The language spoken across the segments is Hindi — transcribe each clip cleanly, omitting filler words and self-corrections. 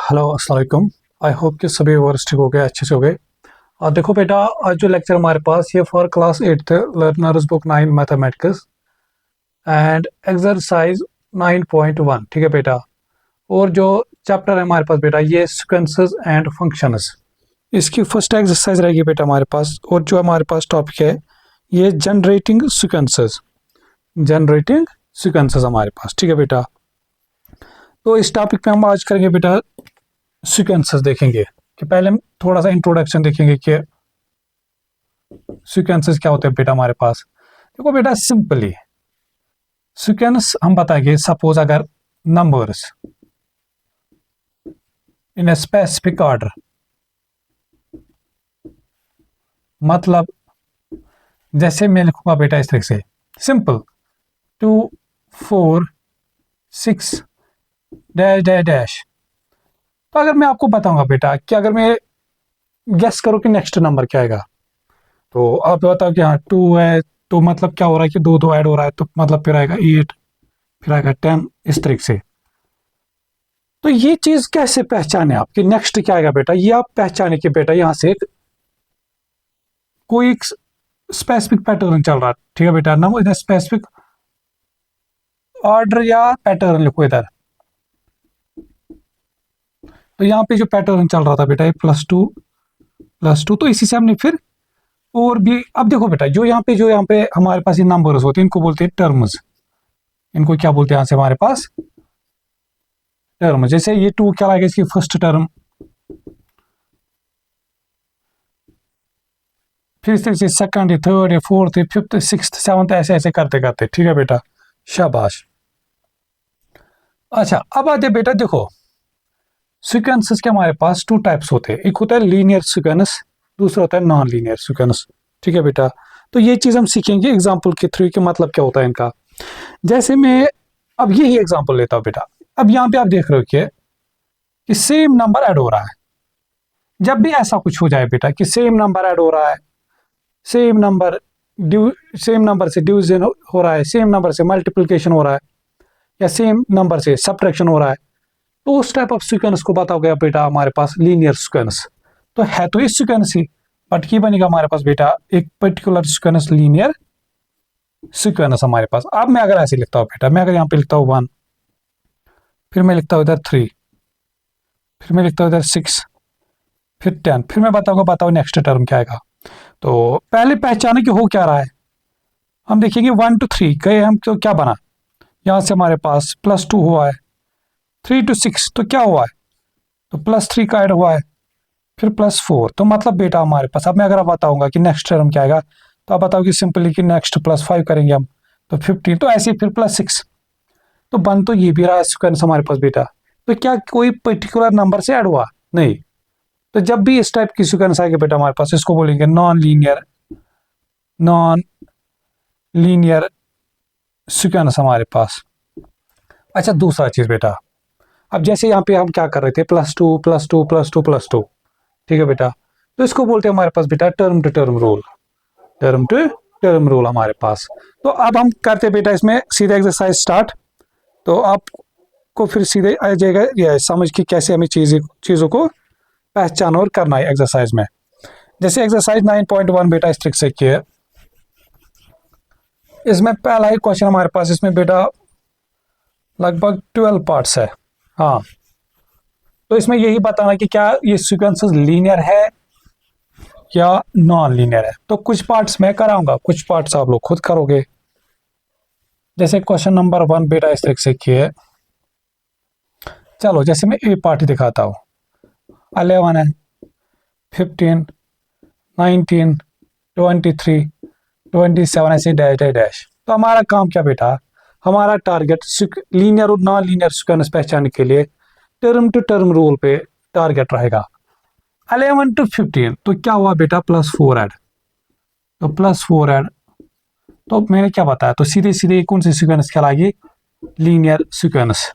हेलो अस्सलाम वालेकुम। आई होप कि सभी वर्स ठीक हो गए, अच्छे से हो गए। और देखो बेटा, आज जो लेक्चर हमारे पास ये for class 8 learners book 9 mathematics and exercise 9.1, ठीक है बेटा। और जो चैप्टर है हमारे पास बेटा, ये सीक्वेंसेस एंड फंक्शंस। इसकी फर्स्ट एक्सरसाइज रहेगी बेटा हमारे पास। और जो हमारे पास टॉपिक है ये जनरेटिंग सीक्वेंसेस, जनरेटिंग सीक्वेंसेस हमारे पास, ठीक है बेटा। तो इस टॉपिक पे हम आज करेंगे बेटा सीक्वेंसेस, देखेंगे कि पहले हम थोड़ा सा इंट्रोडक्शन देखेंगे कि सीक्वेंसेस क्या होते हैं बेटा हमारे पास। देखो बेटा, सिंपली सीक्वेंस हम बताएंगे, सपोज अगर numbers in a specific order, मतलब जैसे मैं लिखूंगा बेटा इस तरह से, सिंपल 2 4 6 डैश डैश डैश। तो अगर मैं आपको बताऊंगा बेटा कि अगर मैं गेस करो कि नेक्स्ट नंबर क्या आएगा, तो आप बताओ कि हाँ 2 है, तो मतलब क्या हो रहा है कि दो दो ऐड हो रहा है, तो मतलब फिर आएगा 8, फिर आएगा 10, इस तरीके से। तो ये चीज कैसे पहचाने आप कि नेक्स्ट क्या आएगा बेटा, ये आप पहचाने कि बेटा यहां से कोई स्पेसिफिक पैटर्न चल रहा है, ठीक है बेटा। ना इधर स्पेसिफिक ऑर्डर या पैटर्न लिखो इधर। तो यहाँ पे जो पैटर्न चल रहा था बेटा, ये +2 तो इसी से हमने फिर और भी। अब देखो बेटा, जो यहाँ पे हमारे पास ये नंबर्स होते हैं, इनको बोलते हैं टर्म्स। इनको क्या बोलते हैं यहाँ से हमारे पास, टर्म। जैसे ये 2 क्या आएगा, इसकी फर्स्ट टर्म, फिर इस तरह से सेकंड है, थर्ड है, फोर्थ है, फिफ्थ, सिक्स्थ, सेवंथ, ऐसे ऐसे करते करते, ठीक है बेटा, शाबाश। अच्छा, अब आते बेटा, देखो सीक्वेंसेस के हमारे पास 2 टाइप्स होते हैं। एक होता है लीनियर सीक्वेंस, दूसरा होता है नॉन लीनियर सीक्वेंस, ठीक है बेटा। तो ये चीज हम सीखेंगे एग्जाम्पल के थ्रू कि मतलब क्या होता है इनका। जैसे मैं अब यही एग्जाम्पल लेता हूँ बेटा। अब यहाँ पे आप देख रहे हो कि सेम नंबर ऐड हो रहा है। जब भी ऐसा कुछ हो जाए बेटा कि सेम नंबर ऐड हो रहा है, सेम नंबर सेम नंबर से डिवीजन हो रहा है, सेम नंबर से मल्टीप्लिकेशन हो रहा है, या सेम नंबर से सब्ट्रैक्शन हो रहा है, तो उस टाइप ऑफ सीक्वेंस को बताओ गया बेटा हमारे पास लीनियर सीक्वेंस। तो है तो इस सीक्वेंस ही, बट ये बनेगा हमारे पास बेटा एक पर्टिकुलर सीक्वेंस, लीनियर सीक्वेंस हमारे पास। अब मैं अगर ऐसे लिखता हूँ बेटा, मैं अगर यहाँ पे लिखता हूँ 1, फिर मैं लिखता हूँ इधर 3, फिर मैं लिखता हूँ इधर 6, फिर 10, फिर मैं बताऊंगा, बताओ नेक्स्ट टर्म क्या आएगा। तो पहले पहचाने कि हो क्या रहा है। हम देखेंगे 1 to 3 गए हम, तो क्या बना, यहां से हमारे पास +2 हुआ है, 3 to 6 तो क्या हुआ है, तो +3 का ऐड हुआ है, फिर +4। तो मतलब बेटा हमारे पास, अब मैं अगर बताऊंगा कि नेक्स्ट टर्म क्या आएगा, तो आप बताओ कि सिंपली कि नेक्स्ट +5 करेंगे हम, तो 15, तो ऐसे फिर +6। तो बन तो ये भी रहा सीक्वेंस हमारे पास बेटा। तो क्या कोई पर्टिकुलर नंबर से ऐड हुआ, नहीं। तो जब भी इस टाइप की सीक्वेंस आएगी बेटा हमारे पास, इसको बोलेंगे नॉन लीनियर सीक्वेंस हमारे पास। अच्छा, दूसरा चीज बेटा, अब जैसे यहाँ पे हम क्या कर रहे थे, +2 +2 +2 +2, ठीक है बेटा। तो इसको बोलते हैं हमारे पास बेटा term to term rule, term to term rule हमारे पास। तो अब हम करते बेटा इसमें सीधे एक्सरसाइज स्टार्ट। तो आपको फिर सीधे आ जाएगा ये समझ कि कैसे हमें चीजों को पहचान और करना है एक्सरसाइज में। जैसे एक्सरसाइज 9.1 बेटा इस तरीके से किया, इसमें पहला ही क्वेश्चन हमारे पास, इसमें बेटा लगभग 12 पार्ट्स है। हाँ, तो इसमें यही बताना कि क्या ये सीक्वेंसेस लीनियर है या नॉन लीनियर है। तो कुछ पार्ट्स मैं कराऊंगा, कुछ पार्ट्स आप लोग खुद करोगे। जैसे क्वेश्चन नंबर 1 बेटा इस तरीके से किए। चलो जैसे मैं ए पार्ट दिखाता हूँ, 11 है, 15, 19, 23, 27, ऐसे डैश डैश डैश। तो हमारा काम क्या बेटा, हमारा टारगेट लीनियर और नॉन लीनियर सीक्वेंस पहचानने के लिए टर्म टू टर्म रूल पे टारगेट रहेगा। 11 to 15 तो क्या हुआ बेटा, +4 ऐड, तो +4 ऐड, तो मैंने क्या बताया, तो सीधे सीधे कौन सी सीक्वेंस कहलाएगी, लीनियर सीक्वेंस।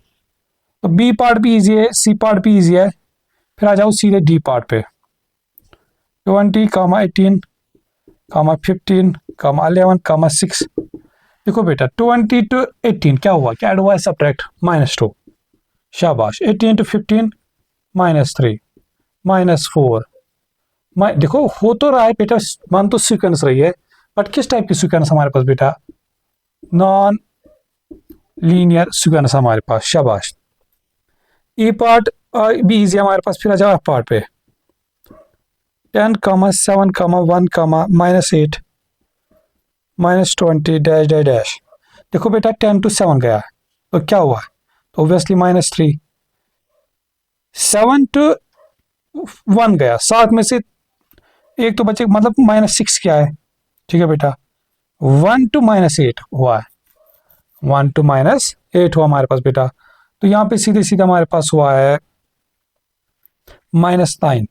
तो बी पार्ट भी इजी है, सी पार्ट भी इजी है। फिर आ जाओ सीधे डी पार्ट पे, 20, 18, 15, 11, 6। देखो बेटा 20 to 18 क्या हुआ, क्या ऐड हुआ है, सब्ट्रैक्ट -2, शाबाश। 18 to 15 -3 -4 देखो हो तो रहा है बेटा, मान तो सीक्वेंस रही है, बट किस टाइप की सीक्वेंस हमारे पास बेटा? नॉन लीनियर सीक्वेंस हमारे पास। शाबाश। ई पार्ट भी इजी हमारे पास। फिर आ जाओ एफ पार्ट पे। 10, 7, 1, -8 -20 डैश डैश डैश। देखो बेटा 10 to 7 गया है, तो क्या हुआ? तो ऑब्वियसली -3। 7 to 1 गया, 7 में से एक तो बचे, मतलब -6 क्या है? ठीक है बेटा। 1 to -8 हुआ है, 1 to -8 हुआ हमारे पास बेटा। तो यहाँ पे सीधे सीधे हमारे पास हुआ है -9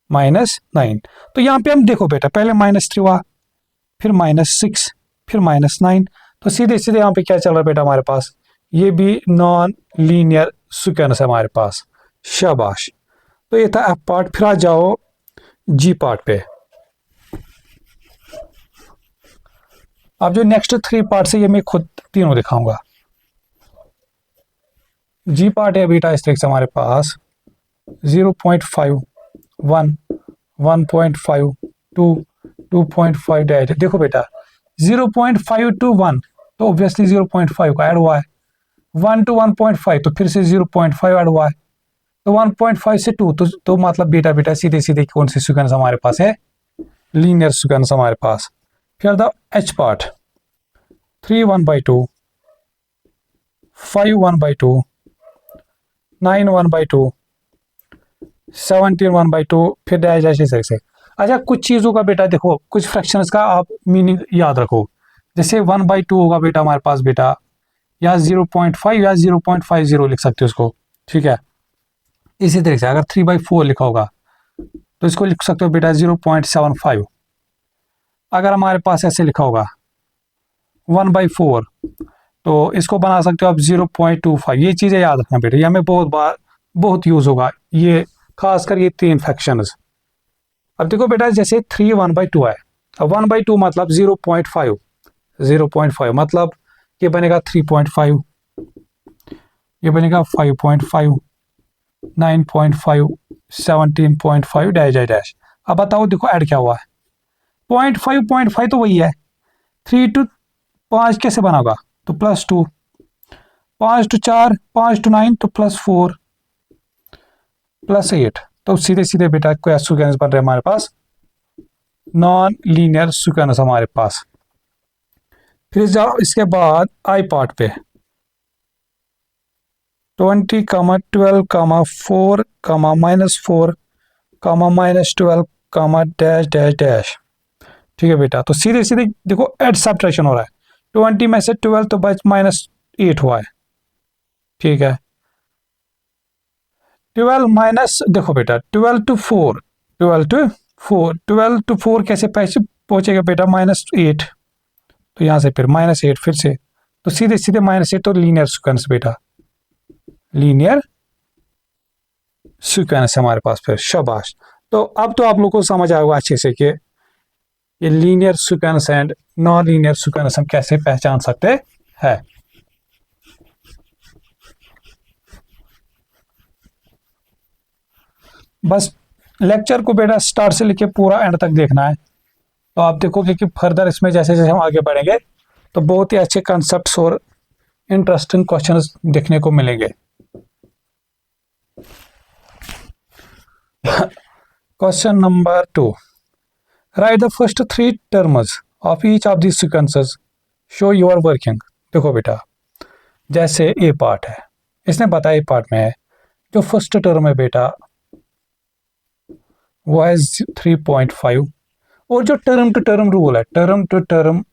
-9। तो यहाँ पे हम देखो बेटा, पहले -3 हुआ, फिर -6, फिर -9। तो सीधे सीधे यहाँ पे क्या चल रहा है बेटा हमारे पास? ये भी नॉन लीनियर सीक्वेंस है हमारे पास। शाबाश। तो ये था एफ पार्ट। फिर आ जाओ जी पार्ट पे। अब जो नेक्स्ट 3 पार्ट है ये मैं खुद तीनों दिखाऊंगा। जी पार्ट है बेटा इस तरह से हमारे पास 0.5 1 1.5 2 2.5 डैश। देखो बेटा 0.5 to 1 तो ऑब्वियसली 0.5 का ऐड हुआ है। 1 to 1.5 तो फिर से 0.5 ऐड हुआ है। तो 1.5 से 2 तो मतलब बेटा बेटा सीधे सीधे कौन सी सीक्वेंस हमारे पास है? लीनियर सीक्वेंस हमारे पास। फिर द एच पार्ट 3 1/2 5 1/2 9 1/2 17 1/2 फिर डैश डैश इस तरह से। अच्छा, कुछ चीज़ों का बेटा देखो, कुछ फ्रैक्शंस का आप मीनिंग याद रखो। जैसे 1/2 होगा बेटा हमारे पास बेटा, या 0.5 या 0.50 लिख सकते हो उसको। ठीक है। इसी तरह से अगर 3/4 लिखा होगा तो इसको लिख सकते हो बेटा 0.75। अगर हमारे पास ऐसे लिखा होगा 1/4 तो इसको बना सकते हो आप 0.25। ये चीज़ें याद रखना बेटा, ये हमें बहुत बार बहुत यूज़ होगा, ये खासकर ये 3 फ्रैक्शंस। अब देखो बेटा जैसे 3 1/2 है, अब 1/2 मतलब 0.5 मतलब ये बनेगा 3.5, ये बनेगा 5.5 9.5 17.5 डैश डैश डैश। अब बताओ देखो ऐड क्या हुआ है? 0.5 तो वही है। 3 to 5 कैसे बना तो +2, 5 to 4 5 to 9 तो +4 +8। तो सीधे सीधे बेटा क्या सीक्वेंस बन रहे हमारे पास? नॉन लीनियर सीक्वेंस हमारे पास। फिर जाओ इसके बाद आई पार्ट पे 20, 12, 4, -4, -12, डैश डैश डैश। ठीक है बेटा। तो सीधे सीधे देखो एड सब्ट्रैक्शन हो रहा है। 20 में से 12 तो बच -8 हुआ है। ठीक है। 12 माइनस, देखो बेटा 12 to 4 12 to 4 कैसे पैसे पहुंचेगा बेटा? -8। तो यहां से फिर -8 फिर से, तो सीधे सीधे -8 तो लीनियर सीक्वेंस बेटा, लीनियर सीक्वेंस हमारे पास फिर। शाबाश। तो अब तो आप लोगों को समझ आएगा अच्छे से कि ये linear sequence and non linear sequence हम कैसे पहचान सकते हैं। बस लेक्चर को बेटा स्टार्ट से लेके पूरा एंड तक देखना है, तो आप देखोगे कि फर्दर इसमें जैसे जैसे हम आगे बढ़ेंगे तो बहुत ही अच्छे कॉन्सेप्ट्स और इंटरेस्टिंग क्वेश्चंस देखने को मिलेंगे। Question number 2, right the first 3 terms of each of this sequences, show your working. देखो बेटा जैसे ए पार्ट है, इसने बताया ए पार्ट में है जो फर्स्ट टर्म है बेटा वो है 3.5, और जो टर्म टू टर्म रूल है, टर्म टू टर्म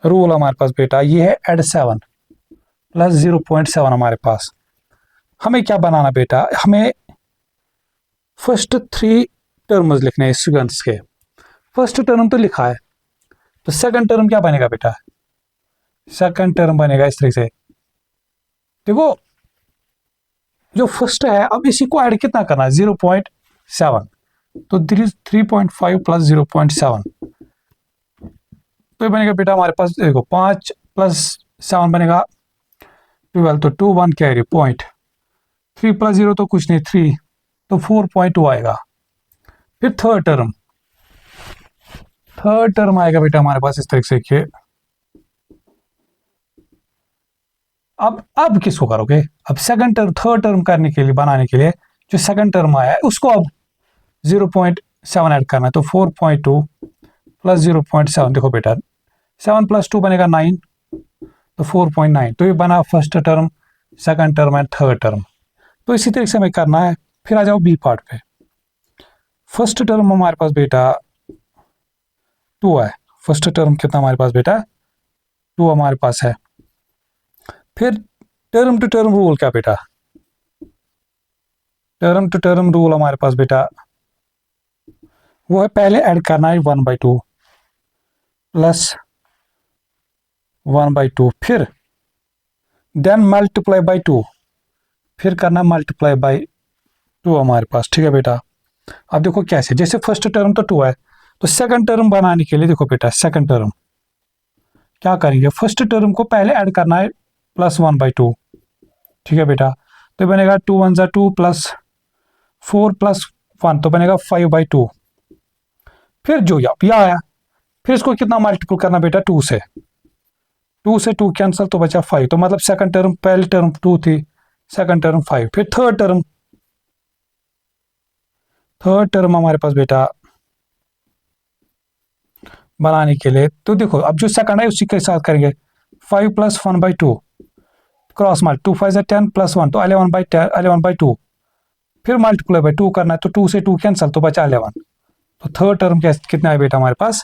रूल हमारे पास बेटा ये है एड 7 + 0.7 हमारे पास। हमें क्या बनाना बेटा? हमें फर्स्ट 3 टर्म्स लिखने हैं सीक्वेंस के। फर्स्ट टर्म तो लिखा है, तो सेकंड टर्म क्या बनेगा बेटा? सेकंड टर्म बनेगा इस तरह से। देखो जो फर्स्ट है, अब इसी को ऐड कितना करना है? 0.7, तो 3.5 + 0.7 तो ये बनेगा बेटा हमारे पास, देखो 5 + 7 बनेगा 12, तो 2 1 कैरी पॉइंट 3 + 0 तो कुछ नहीं 3, तो 4.2 आएगा। फिर थर्ड टर्म आएगा बेटा हमारे पास इस तरीके से कि अब किसको करोगे, अब सेकंड टर्म थर्ड टर्म करने के लिए बनाने के लिए जो सेकंड टर्म आया है उसको अब 0.7 ऐड करना है। तो 4.2 + 0.7, देखो बेटा 7 + 2 बनेगा 9, तो 4.9। तो ये बना first term, second term and third term. तो इसी तरीके से हमें करना है। फिर आ जाओ बी पार्ट पे। फर्स्ट टर्म हमारे पास बेटा 2 है। फर्स्ट टर्म कितना हमारे पास बेटा 2 हमारे पास है। फिर टर्म टू टर्म रूल क्या बेटा, टर्म टू टर्म रूल हमारे पास बेटा वो है पहले ऐड करना है 1/2 प्लस 1/2, फिर देन मल्टीप्लाई बाई 2, फिर करना मल्टीप्लाई बाई 2 हमारे पास। ठीक है बेटा। अब देखो कैसे, जैसे फर्स्ट टर्म तो 2 है, तो सेकंड टर्म बनाने के लिए देखो बेटा सेकंड टर्म क्या करेंगे, फर्स्ट टर्म को पहले ऐड करना है +1/2। ठीक है बेटा। तो बनेगा 2 × 1 = 2 प्लस 4 + 1 तो बनेगा 5/2। फिर जो यहाँ आया, फिर इसको कितना मल्टीपल करना बेटा 2 से, 2 से 2 कैंसिल तो बचा 5। तो मतलब सेकंड टर्म, पहली टर्म 2 थी, सेकंड टर्म 5। फिर थर्ड टर्म हमारे पास बेटा बनाने के लिए तो देखो अब जो सेकंड है उसी के साथ करेंगे 5 + 1/2 क्रॉस मल्ट 2 × 5 = 10 + 1 तो 11/2। फिर मल्टीप्लाई बाई 2 करना है, तो 2 से 2 कैंसिल तो बचा 11। तो थर्ड टर्म कितना है बेटा हमारे पास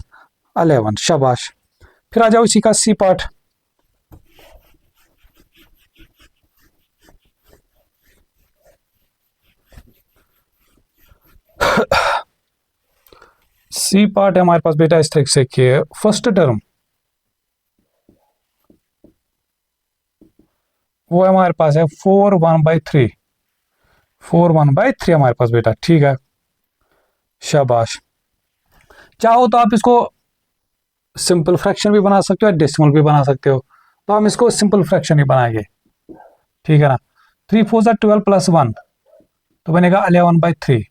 11। शाबाश। फिर आ जाओ इसी का सी पार्ट। सी पार्ट है हमारे पास बेटा इस तरीके से कि फर्स्ट टर्म वो हमारे पास है 4/1/3, 4/1/3 हमारे पास बेटा। ठीक है, शाबाश। चाहो तो आप इसको सिंपल फ्रैक्शन भी बना सकते हो, डेसिमल भी बना सकते हो। तो हम इसको सिंपल फ्रैक्शन ही बनाएंगे। ठीक है ना। 3 × 4 = 12 + 1 तो बनेगा 11/3,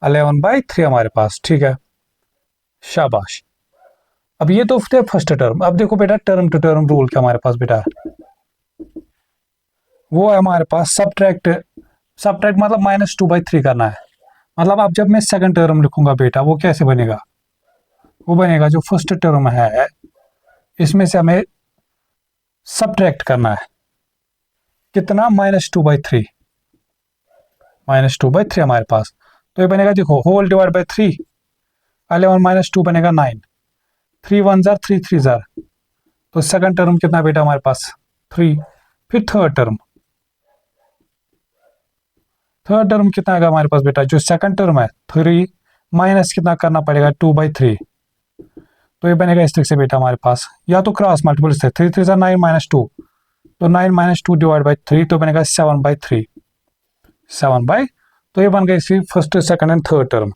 11/3 हमारे पास। ठीक है, शाबाश। अब ये तो थे फर्स्ट टर्म। अब देखो बेटा टर्म टू टर्म रूल क्या हमारे पास बेटा वो है हमारे पास सब्ट्रैक्ट। सब्ट्रैक्ट मतलब -2/3 करना है। मतलब अब जब मैं सेकंड टर्म लिखूंगा बेटा वो कैसे बनेगा, वो बनेगा जो फर्स्ट टर्म है इसमें से हमें सब्ट्रैक्ट करना है कितना -2/3, -2/3 हमारे पास। तो ये बनेगा देखो होल डिवाइड बाई 3, 11 - 2 बनेगा 9, 3 × 1 = 3, 3 × 3 तो सेकंड टर्म कितना बेटा हमारे पास 3। फिर थर्ड टर्म कितना आएगा हमारे पास बेटा, जो सेकंड टर्म है 3 माइनस कितना करना पड़ेगा 2/3। तो ये बनेगा इस तरीके से बेटा हमारे पास, या तो क्रॉस मल्टीपल से 3 × 3 = 9 - 2 तो 9 - 2 डिवाइड बाई 3 तो बनेगा 7/3, 7/। तो ये बन गया इसकी first second and third term.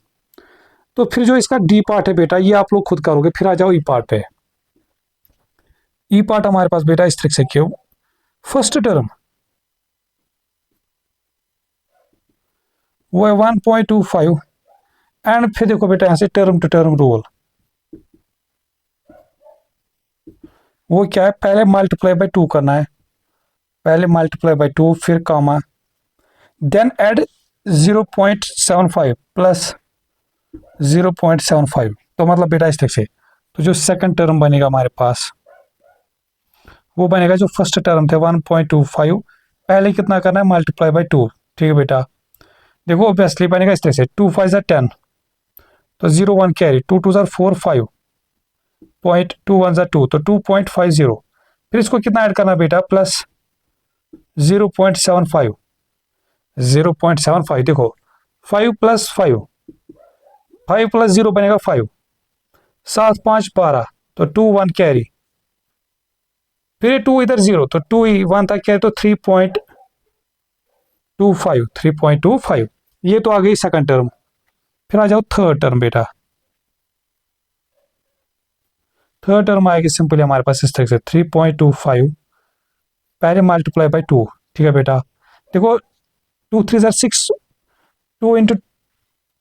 तो फिर जो इसका डी पार्ट है बेटा ये आप लोग खुद करोगे। फिर आ जाओ ई पार्ट पे। ई पार्ट हमारे पास बेटा इस तरीके से क्यों, फर्स्ट टर्म वो है 1.25 एंड फिर देखो बेटा यहाँ से टर्म टू टर्म रूल वो क्या है, पहले मल्टीप्लाई बाई 2 करना है, पहले मल्टीप्लाई बाई 2 फिर कामा देन ऐड 0.75 प्लस 0.75 तो मतलब बेटा इस तरीके से। तो जो सेकंड टर्म बनेगा हमारे पास वो बनेगा जो फर्स्ट टर्म थे 1.25 पहले कितना करना है मल्टीप्लाई बाई 2। ठीक है बेटा। देखो ऑब्वियसली बनेगा इस तरह से 2 × 5 = 10 तो 0 1 कैरी 2 × 2 = 4 5 2 × 1 = 2 तो 2.50। फिर इसको कितना ऐड करना बेटा प्लस 0.75, 0.75 देखो 5 + 5, 5 + 0 बनेगा 5, 7 5 12 तो 2 1 कैरी, फिर 2 इधर 0 तो 2 1 था कैरी तो 3.25, 3.25 ये तो आ गई सेकंड टर्म। फिर आ जाओ थर्ड टर्म बेटा। थर्ड टर्म आएगी सिंपली हमारे पास इस तरह से 3.25 पहले मल्टीप्लाई बाई 2। ठीक है बेटा। देखो 2 3 ज़र 6, 2 ×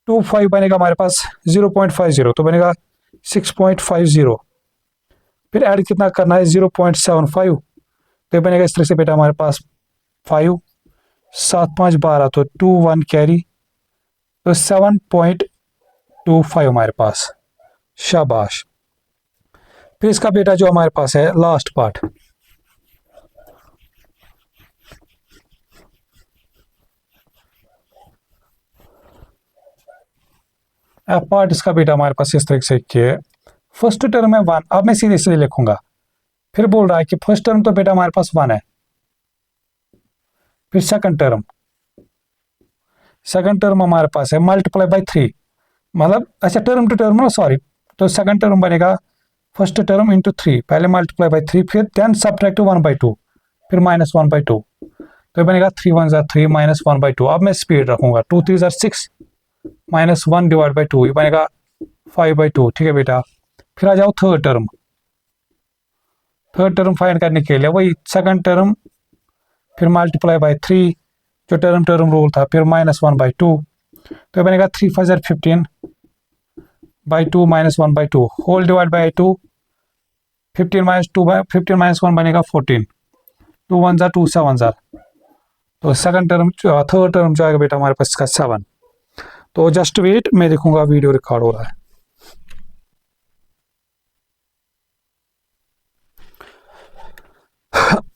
2 5 बनेगा हमारे पास 0.50, तो बनेगा 6.50। फिर ऐड कितना करना है 0.75, तो बनेगा इस तरह से बेटा हमारे पास 5 7 5 12, तो 2 1 कैरी, तो 7.25 हमारे पास। शाबाश। फिर इसका बेटा जो हमारे पास है लास्ट पार्ट, पार्ट इसका बेटा हमारे पास इस तरह से कि फर्स्ट टर्म है 1, अब मैं सीधे सीधे लिखूंगा। फिर बोल रहा है कि फर्स्ट टर्म तो बेटा हमारे पास 1 है, फिर सेकंड टर्म हमारे पास है मल्टीप्लाई बाय 3, मतलब अच्छा टर्म टू टर्म ना, सॉरी, तो सेकंड टर्म बनेगा फर्स्ट टर्म इंटू 3, पहले मल्टीप्लाई बाय 3, फिर देन सब्ट्रैक्ट 1/2, फिर -1/2, तो बनेगा 3 1 ज़ा 3 -1/2। अब मैं स्पीड रखूंगा, 2 3 ज़ा 6 -1 डिवाइड बाई 2, ये बनेगा 5/2। ठीक है बेटा। फिर आ जाओ थर्ड टर्म फाइंड करने के लिए वही सेकंड टर्म, फिर मल्टीप्लाई बाय 3, जो टर्म टर्म रूल था, फिर -1/2, तो बनेगा 3 5 ज़ा 15/2 -1/2 होल डिवाइड बाई 2, 15 - 1 बनेगा 14, 2 1 ज़ा 2 7 ज़ा, तो सेकंड टर्म थर्ड टर्म जो आएगा बेटा हमारे पास इसका 7। तो जस्ट वेट, मैं देखूंगा वीडियो रिकॉर्ड हो रहा है।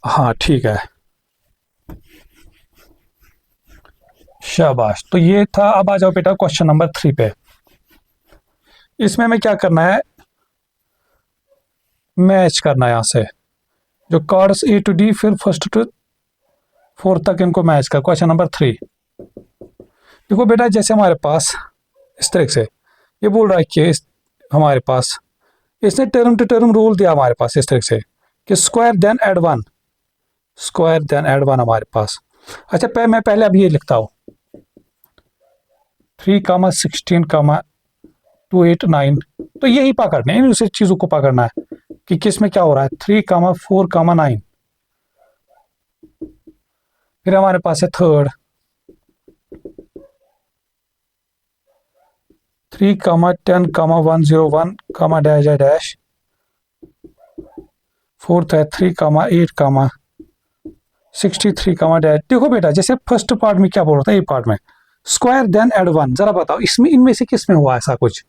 हाँ ठीक है, शाबाश। तो ये था। अब आ जाओ बेटा क्वेश्चन नंबर 3 पे। इसमें हमें क्या करना है, मैच करना है यहाँ से जो कार्ड्स A to D, फिर फर्स्ट टू फोर्थ तक इनको मैच कर। क्वेश्चन नंबर 3 देखो बेटा, जैसे हमारे पास इस तरह से ये बोल रहा है कि हमारे पास इसने टर्म टू टर्म रूल दिया हमारे पास इस तरह से कि square then add 1, square then add 1 हमारे पास। अच्छा मैं पहले अब ये लिखता हूँ 3 16 2 8 9, तो यही पकड़ना है, इन उसी चीज़ों को पकड़ना है कि किस में क्या हो रहा है। 3 4 9, फिर हमारे पास है थर्ड 3 10 101 डैश डैश, फोर्थ है 3 8 63 डैश। देखो बेटा, जैसे फर्स्ट पार्ट में क्या बोल रहा था, ए पार्ट में स्क्वायर देन ऐड 1, जरा बताओ इसमें इनमें से किस में हुआ ऐसा कुछ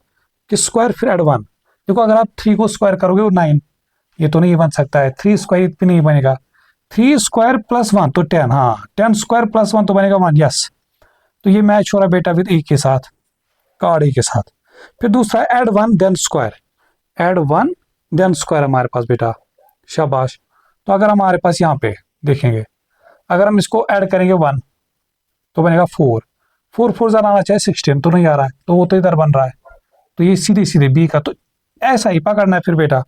कि स्क्वायर फिर ऐड 1। देखो अगर आप 3 को स्क्वायर करोगे वो 9, ये तो नहीं बन सकता है। 3 स्क्वायर भी नहीं बनेगा। 3 स्क्वायर प्लस 1 तो 10, हाँ 10 स्क्वायर प्लस 1 तो बनेगा 1, यस। तो ये मैच हो रहा है बेटा विद ए के साथ, कार्ड ए के साथ। फिर दूसरा add 1 then square, add 1 then square हमारे पास बेटा। शाबाश। तो अगर हमारे पास यहाँ पे देखेंगे, अगर हम इसको ऐड करेंगे 1 तो बनेगा 4, 4 4 ज़रा आना चाहिए 16, तो नहीं आ रहा है, तो वो तो इधर बन रहा है। तो ये सीधे सीधे बी का, तो ऐसा ही पकड़ना है फिर बेटा।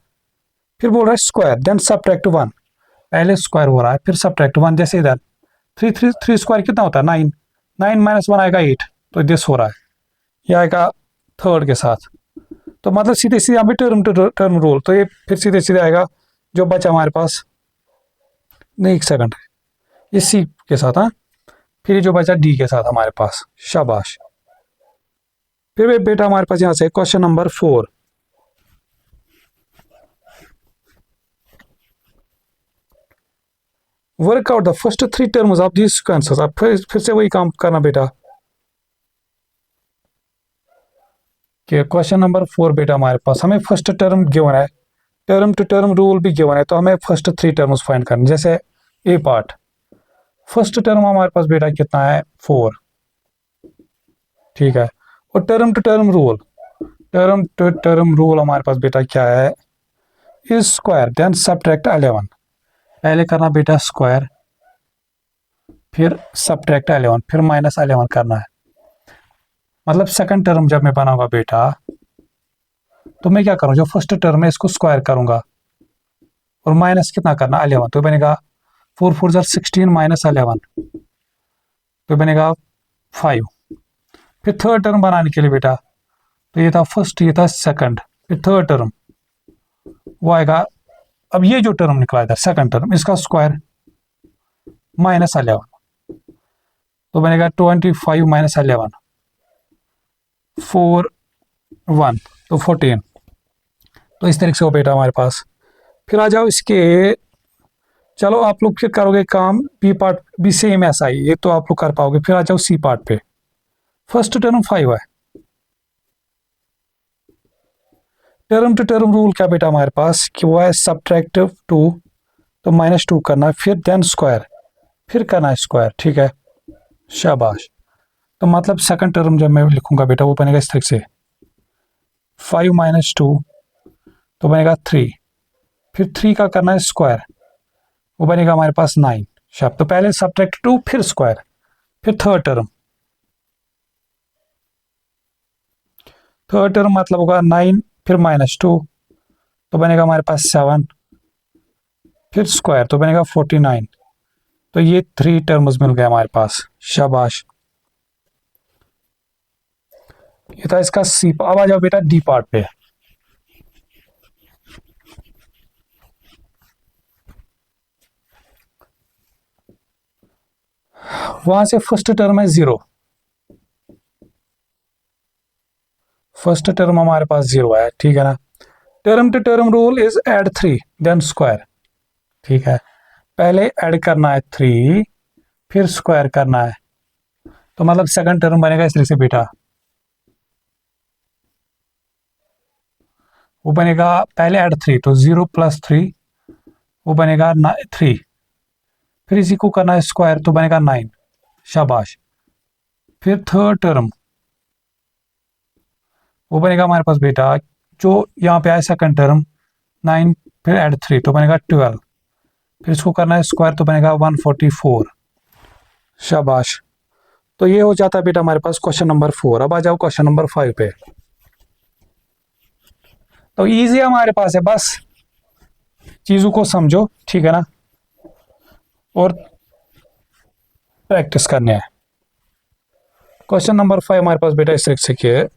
फिर बोल रहा है स्क्वायर देन सब्ट्रैक्ट 1, पहले स्क्वायर हो रहा है फिर सब्ट्रैक्ट 1, जैसे इधर 3 स्क्वायर कितना होता है 9, 9 - 1 आएगा 8, तो दिस हो रहा है, ये आएगा थर्ड के साथ। तो मतलब सीधे सीधे यहाँ पे टर्म टू टर्म रूल, तो ये फिर सीधे सीधे आएगा जो बचा हमारे पास, नहीं एक सेकंड, ये सी के साथ, हाँ फिर ये जो बचा डी के साथ हमारे पास। शाबाश। फिर बेटा हमारे पास यहाँ से question number 4, work out the first 3 terms of this sequences. अब फिर से वही काम करना बेटा कि क्वेश्चन नंबर 4 बेटा हमारे पास हमें फर्स्ट टर्म गिवन है, टर्म टू टर्म रूल भी गिवन है, तो हमें फर्स्ट 3 टर्म्स फाइंड करने। जैसे ए पार्ट, फर्स्ट टर्म हमारे पास बेटा कितना है 4, ठीक है। और टर्म टू टर्म रूल हमारे पास बेटा क्या है, इज स्क्वायर देन सब्ट्रैक्ट 11, पहले करना बेटा स्क्वायर, फिर सब्ट्रैक्ट 11, फिर -11 करना है। मतलब सेकंड टर्म जब मैं बनाऊंगा बेटा, तो मैं क्या करूँ, जो फर्स्ट टर्म है इसको स्क्वायर करूंगा और माइनस कितना करना 11, तो बनेगा 4 4 ज़ा 16 -11, तो बनेगा 5। फिर थर्ड टर्म बनाने के लिए बेटा, तो ये था फर्स्ट, ये था सेकंड, फिर थर्ड टर्म वो आएगा। अब ये जो टर्म निकला इधर सेकंड टर्म, इसका स्क्वायर -11, तो बनेगा 25 माइनस 11, 4 1 तो 14। तो इस तरीके से हो बेटा हमारे पास। फिर आ जाओ इसके, चलो आप लोग फिर करोगे काम, बी पार्ट भी सेम ऐसा ही, ये तो आप लोग कर पाओगे। फिर आ जाओ सी पार्ट पे। फर्स्ट टर्म 5 है, टर्म टू टर्म रूल क्या बेटा हमारे पास कि वो है सब्ट्रैक्टिव 2, तो -2 करना है, फिर देन स्क्वायर, फिर करना है स्क्वायर। ठीक है, शाबाश। तो मतलब सेकंड टर्म जब मैं लिखूंगा बेटा वो बनेगा इस तरीके से, 5 माइनस 2 तो बनेगा 3, फिर 3 का करना है स्क्वायर, वो बनेगा हमारे पास 9। शाबाश। तो पहले सब्ट्रैक्ट 2 फिर स्क्वायर, फिर थर्ड टर्म मतलब होगा 9 फिर -2 तो बनेगा हमारे पास 7, फिर स्क्वायर तो बनेगा 49। तो ये 3 टर्म्स मिल गए हमारे पास। शाबाश, ये था इसका सी। अब आ जाओ बेटा डी पार्ट पे। वहां से फर्स्ट टर्म है 0, फर्स्ट टर्म हमारे पास 0 है। ठीक है ना। Term to term rule is add 3 then square. ठीक है, पहले ऐड करना है 3 फिर स्क्वायर करना है, तो मतलब सेकंड टर्म बनेगा इस तरीके से बेटा, वो बनेगा पहले ऐड 3 तो 0 प्लस 3 वो बनेगा 3, फिर इसी को करना है स्क्वायर तो बनेगा 9। शाबाश। फिर थर्ड टर्म वो बनेगा हमारे पास बेटा, जो यहाँ पे आया सेकंड टर्म 9 फिर ऐड 3 तो बनेगा 12, फिर इसको करना है स्क्वायर तो बनेगा 144। शाबाश। तो ये हो जाता है बेटा हमारे पास क्वेश्चन नंबर 4। अब आ जाओ क्वेश्चन नंबर 5 पे। तो इजी हमारे पास है, बस चीजों को समझो। ठीक है ना, और प्रैक्टिस करने हैं। क्वेश्चन नंबर 5 हमारे पास बेटा इस तरीके से किया है,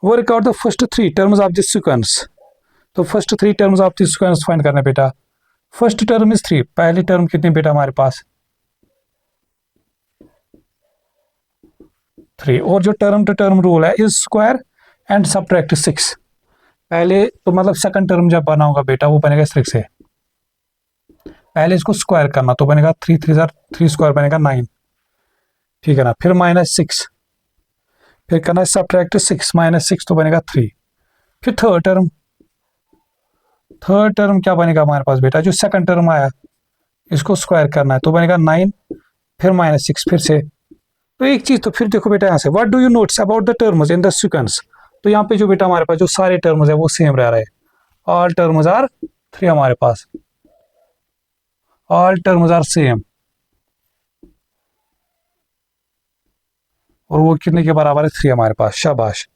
work out the first 3 terms of this sequence. तो first 3 terms of this sequence find करना बेटा। फर्स्ट टर्म इज 3, पहली टर्म कितनी बेटा हमारे पास 3, और जो टर्म टू टर्म रूल है इज स्क्वायर एंड सबट्रैक्ट 6। पहले तो मतलब सेकंड टर्म जब बना होगा बेटा वो बनेगा इस तरीके से, पहले इसको स्क्वायर करना तो बनेगा 3 3 3 स्क्वायर बनेगा 9। ठीक है ना, फिर -6, फिर करना है सबट्रैक्ट 6, -6 तो बनेगा 3। फिर थर्ड टर्म क्या बनेगा हमारे पास बेटा, जो सेकंड टर्म आया इसको स्क्वायर करना है तो बनेगा 9, फिर -6 फिर से। तो एक चीज तो फिर देखो बेटा यहाँ से, what do you notes about the terms in the sequence. तो यहाँ पे जो बेटा हमारे पास जो सारे टर्म्स है वो सेम रह रहे हैं, ऑल टर्म्स आर 3 हमारे पास, ऑल टर्म्स आर सेम। और वो कितने के बराबर है 3 हमारे पास। शाबाश।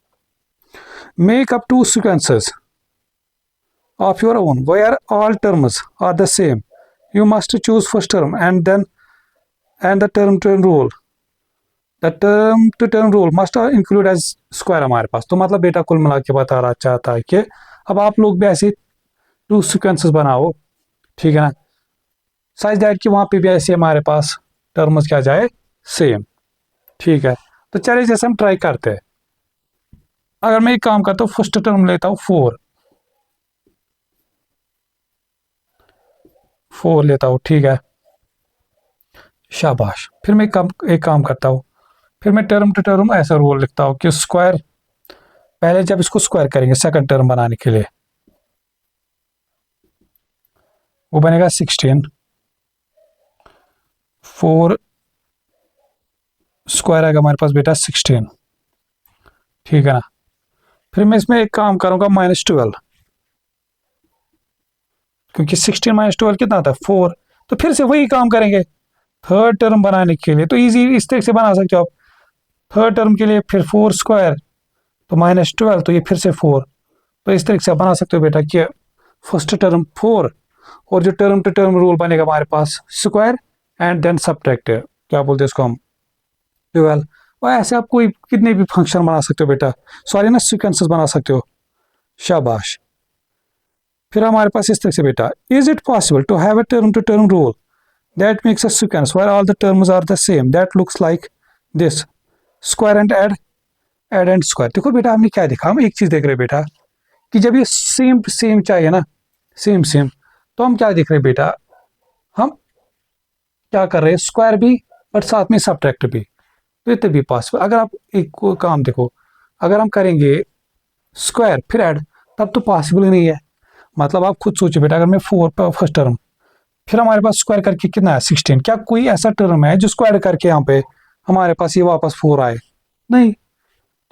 Make up 2 sequences of your own where all terms are the same. You must choose first term and the term to term rule. The term to term rule must include as square हमारे पास। तो मतलब बेटा कुल मिला के बता रहा चाहता है कि अब आप लोग भी ऐसे 2 सीक्वेंसेस बनाओ। ठीक है ना, सच दैट कि वहां पे भी ऐसे हमारे पास टर्म्स क्या जाए सेम। ठीक है, तो चलिए जैसे हम ट्राई करते हैं। अगर मैं एक काम करता हूँ, फर्स्ट टर्म लेता हूँ 4 लेता हूँ। ठीक है, शाबाश। फिर मैं एक काम करता हूँ, फिर मैं टर्म टू टर्म ऐसा रूल लिखता हूँ कि स्क्वायर, पहले जब इसको स्क्वायर करेंगे सेकंड टर्म बनाने के लिए वो बनेगा 16, 4 स्क्वायर आएगा हमारे पास बेटा 16। ठीक है ना, फिर मैं इसमें एक काम करूंगा -12, क्योंकि 16 -12 कितना था 4। तो फिर से वही काम करेंगे थर्ड टर्म बनाने के लिए। तो इजी इस तरह से बना सकते हो आप, थर्ड टर्म के लिए फिर 4 स्क्वायर तो -12 तो ये फिर से 4। तो इस तरीके से आप बना सकते हो बेटा कि फर्स्ट टर्म 4 और जो टर्म टू टर्म रूल बनेगा हमारे पास स्क्वायर एंड देन सबट्रैक्ट, क्या बोलते हैं इसको हम, 12। और ऐसे आप कोई कितने भी फंक्शन बना सकते हो बेटा, सॉरी ना सीक्वेंसेस बना सकते हो। शाबाश। फिर हमारे पास इस तरह से बेटा, is it possible to have a term to term rule that makes a sequence where all the terms are the same that looks like this square and add and square. देखो बेटा हमने क्या देखा, हम एक चीज देख रहे हैं बेटा कि जब ये सेम सेम चाहिए ना, सेम सेम, तो हम क्या देख रहे हैं बेटा, हम क्या कर रहे हैं, स्क्वायर भी बट साथ में सब्ट्रैक्ट भी, तो इतने भी पॉसिबल। अगर आप एक को काम देखो, अगर हम करेंगे स्क्वायर फिर ऐड, तब तो पॉसिबल ही नहीं है। मतलब आप खुद सोचो बेटा, अगर मैं 4 फर्स्ट टर्म, फिर हमारे पास स्क्वायर करके कितना है 16, क्या कोई ऐसा टर्म है जिसको ऐड करके यहाँ पे हमारे पास ये वापस 4 आए? नहीं।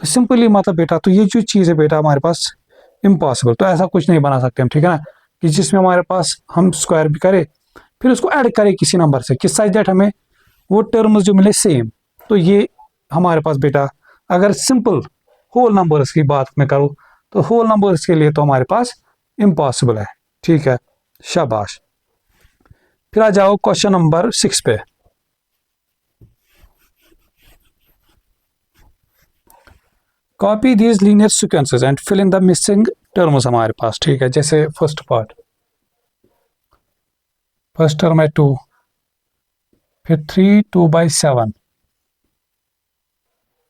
तो सिंपली मतलब बेटा, तो ये जो चीज़ है बेटा हमारे पास इम्पॉसिबल, तो ऐसा कुछ नहीं बना सकते हम, ठीक है ना, कि जिसमें हमारे पास हम स्क्वायर भी करें फिर उसको ऐड करें किसी नंबर से, कि सच दैट हमें वो टर्म्स जो मिले सेम। तो ये हमारे पास बेटा, अगर सिंपल होल नंबर्स की बात मैं करूँ तो होल नंबर्स के लिए तो हमारे पास इम्पॉसिबल है, ठीक है, शाबाश। फिर आ जाओ क्वेश्चन नंबर 6 पे। Copy these linear sequences and fill in the missing terms हमारे पास, ठीक है। जैसे फर्स्ट पार्ट, फर्स्ट टर्म है 2, फिर 3 2/7,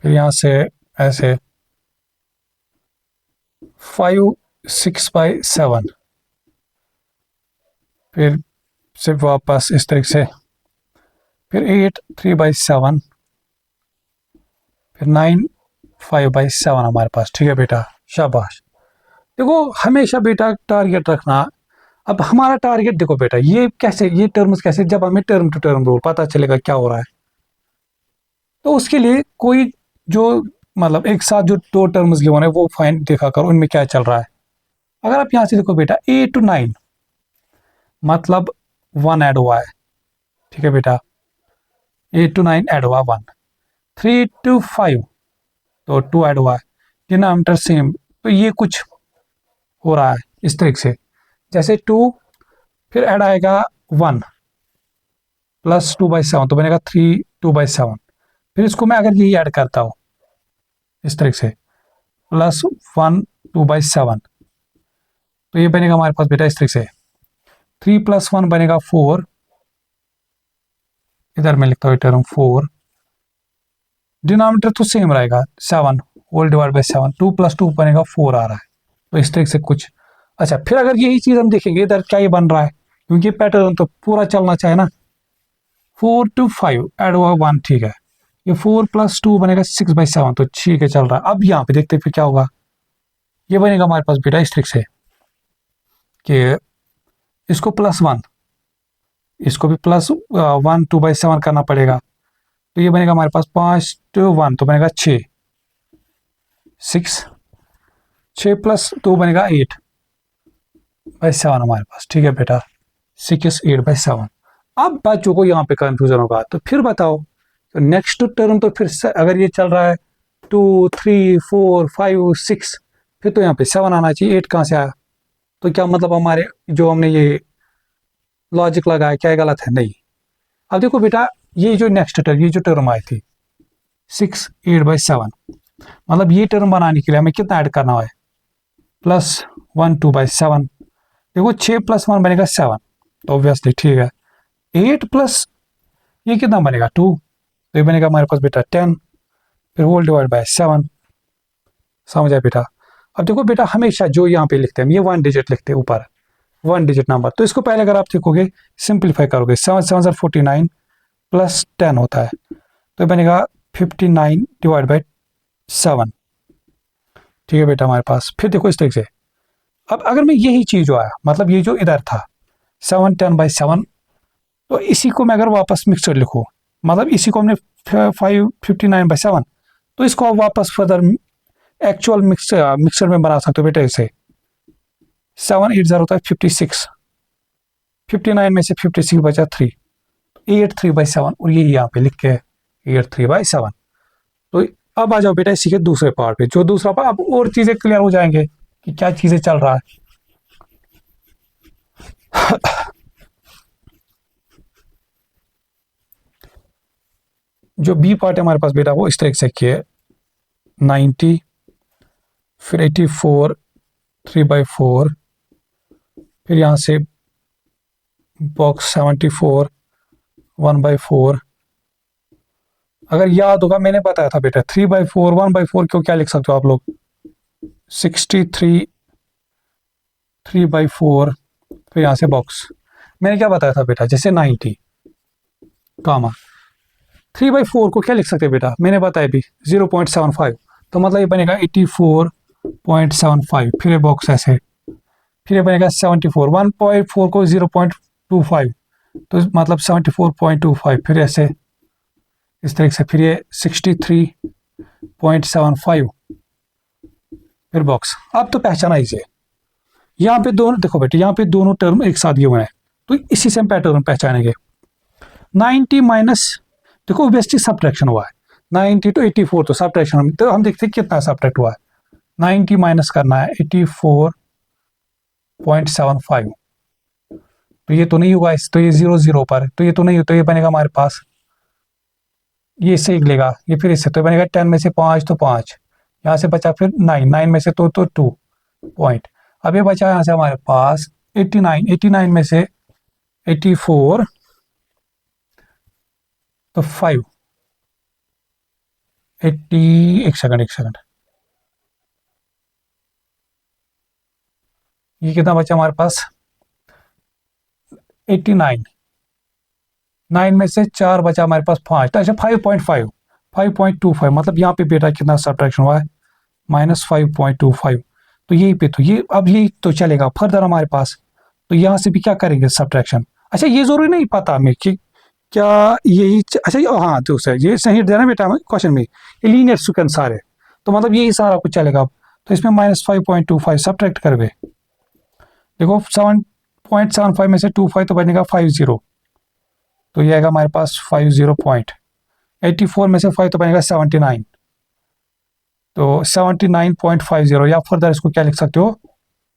फिर यहां से ऐसे 5 6/7, फिर से वापस इस तरीके से, फिर 8 3/7, फिर 9 5/7 हमारे पास, ठीक है बेटा, शाबाश। देखो हमेशा बेटा टारगेट रखना। अब हमारा टारगेट देखो बेटा, ये कैसे, ये टर्म्स कैसे, जब हमें टर्म टू टर्म रूल पता चलेगा क्या हो रहा है, तो उसके लिए कोई जो मतलब एक साथ जो दो टर्म्स गिवन है वो फाइंड देखा करो उनमें क्या चल रहा है। अगर आप यहां से देखो बेटा 8 to 9 मतलब 1 ऐड हुआ है, ठीक है बेटा, 8 to 9 ऐड हुआ 1, 3 to 5 तो 2 ऐड हुआ है, डिनोमिनेटर सेम, तो ये कुछ हो रहा है इस तरीके से, जैसे 2 फिर ऐड आएगा 1 प्लस 2/7 तो बनेगा 3 2/7, फिर इसको मैं अगर यही ऐड करता हूँ इस तरीके से प्लस 1 2/7, तो ये बनेगा हमारे पास बेटा इस तरीके से 3 + 1 बनेगा 4, इधर मैं लिखता हूँ टर्म 4, डिनोमिनेटर तो सेम रहेगा 7 होल डिवाइड बाई 7, 2 + 2 बनेगा 4 आ रहा है, तो इस तरीके से कुछ। अच्छा फिर अगर यही चीज हम देखेंगे इधर क्या ये बन रहा है, क्योंकि पैटर्न तो पूरा चलना चाहिए ना, 4 to 5 ऐड हुआ 1, ठीक है, ये 4 + 2 बनेगा 6/7, तो ठीक है चल रहा है। अब यहाँ पे देखते फिर क्या होगा, ये बनेगा हमारे पास बेटा इस तरीके से कि इसको +1, इसको भी +1 2/7 करना पड़ेगा, तो ये बनेगा हमारे पास 5 to 1 तो बनेगा 6 6 6 + 2 बनेगा 8/7 हमारे पास, ठीक है बेटा, 6 8/7। अब बच्चों को यहाँ पे कंफ्यूजन होगा, तो फिर बताओ, तो नेक्स्ट टर्म तो फिर अगर ये चल रहा है 2 3 4 5 6, फिर तो यहाँ पे 7 आना चाहिए, 8 कहाँ से आया? तो क्या मतलब हमारे जो हमने ये लॉजिक लगाया क्या गलत है? नहीं। अब देखो बेटा, ये जो नेक्स्ट टर्म, ये जो टर्म आई थी 6 8/7, मतलब ये टर्म बनाने के लिए हमें कितना ऐड करना है, +1 2/7, देखो 6 + 1 बनेगा 7, तो ऑब्वियसली ठीक है, 8 प्लस ये कितना बनेगा 2, तो ये बनेगा हमारे पास बेटा 10, फिर होल डिवाइड बाय 7, समझ बेटा। अब देखो बेटा हमेशा जो यहाँ पे लिखते हैं ये 1 डिजिट लिखते हैं ऊपर, 1 डिजिट नंबर, तो इसको पहले अगर आप देखोगे सिंप्लीफाई करोगे 7 7 49 + 10 होता है, तो बनेगा 59 डिवाइड बाई 7, ठीक है बेटा हमारे पास। फिर देखो इस तरीके से, अब अगर मैं यही चीज जो आया मतलब ये जो इधर था 7 10/7, तो इसी को मैं अगर वापस मिक्सर लिखूँ, मतलब इसी को हमने 559/7, तो इसको आप वापस फर्दर एक्चुअल मिक्सर में बना सकते हो बेटा। इसे 7 8 0 होता है 56, 59 में से 56 बचा 3, 8 3/7, और ये यहाँ पे लिख के 8 3/7। तो अब आ जाओ बेटा इसी के दूसरे पार्ट पे, जो दूसरा पार्ट, अब और चीजें क्लियर हो जाएंगे कि क्या चीजें चल रहा है। जो बी पार्ट है हमारे पास बेटा वो इस तरह से किए 90, फिर 84 3/4, फिर यहाँ से बॉक्स 74 1/4, अगर याद होगा मैंने बताया था बेटा 3/4 1/4 क्यों क्या लिख सकते हो आप लोग 63 3/4 फिर यहाँ से बॉक्स मैंने क्या बताया था बेटा जैसे 90 कामा 3/4 को क्या लिख सकते हैं बेटा मैंने बताया भी 0.75 तो मतलब ये बनेगा 84.75 फिर ये बॉक्स ऐसे फिर ये बनेगा 74 1/4 को 0.25 तो मतलब 74.25 फिर ऐसे इस तरीके से फिर ये 63.75 फिर बॉक्स अब तो पहचाना इसे यहाँ पे दोनों देखो बेटे यहाँ पे दोनों टर्म एक साथ हुए हैं तो इसी से हम पैटर्न पहचानेंगे 90 माइनस देखो ऑब्वियसली सब्ट्रैक्शन हुआ है 90 to 84 तो सब्ट्रैक्शन तो हम देखते हैं कितना सब्ट्रैक्ट हुआ है 90 माइनस करना है 84.75 तो ये तो नहीं होगा इस तो ये 0 पर तो ये तो नहीं तो ये बनेगा हमारे पास ये इससे निकलेगा ये फिर इससे तो बनेगा 10 में से 5 तो 5 यहाँ से बचा फिर 9 में से तो 2 पॉइंट अब ये बचा यहाँ से हमारे पास 89 में से 84 तो 5 80 एक सेकंड ये कितना बचा हमारे पास 89 9 में से 4 बचा हमारे पास 5 तो अच्छा 5.25 मतलब यहाँ पे बेटा कितना सब्ट्रैक्शन हुआ है -5.25 तो यही पे तो ये अब यही तो चलेगा फर्दर हमारे पास तो यहाँ से भी क्या करेंगे सब्ट्रैक्शन अच्छा ये जरूरी नहीं पता हमें कि क्या यही अच्छा हाँ तो ये सही देना बेटा क्वेश्चन में ये लीनियर सीक्वेंस सारे तो मतलब यही सारा कुछ चलेगा तो इसमें -5.25 सब्ट्रैक्ट कर गए देखो 7.75 में से 25 तो बनेगा 50 तो ये आएगा हमारे पास 50.84 में से 5 तो बनेगा 79 तो 79.50 या फर्दर इसको क्या लिख सकते हो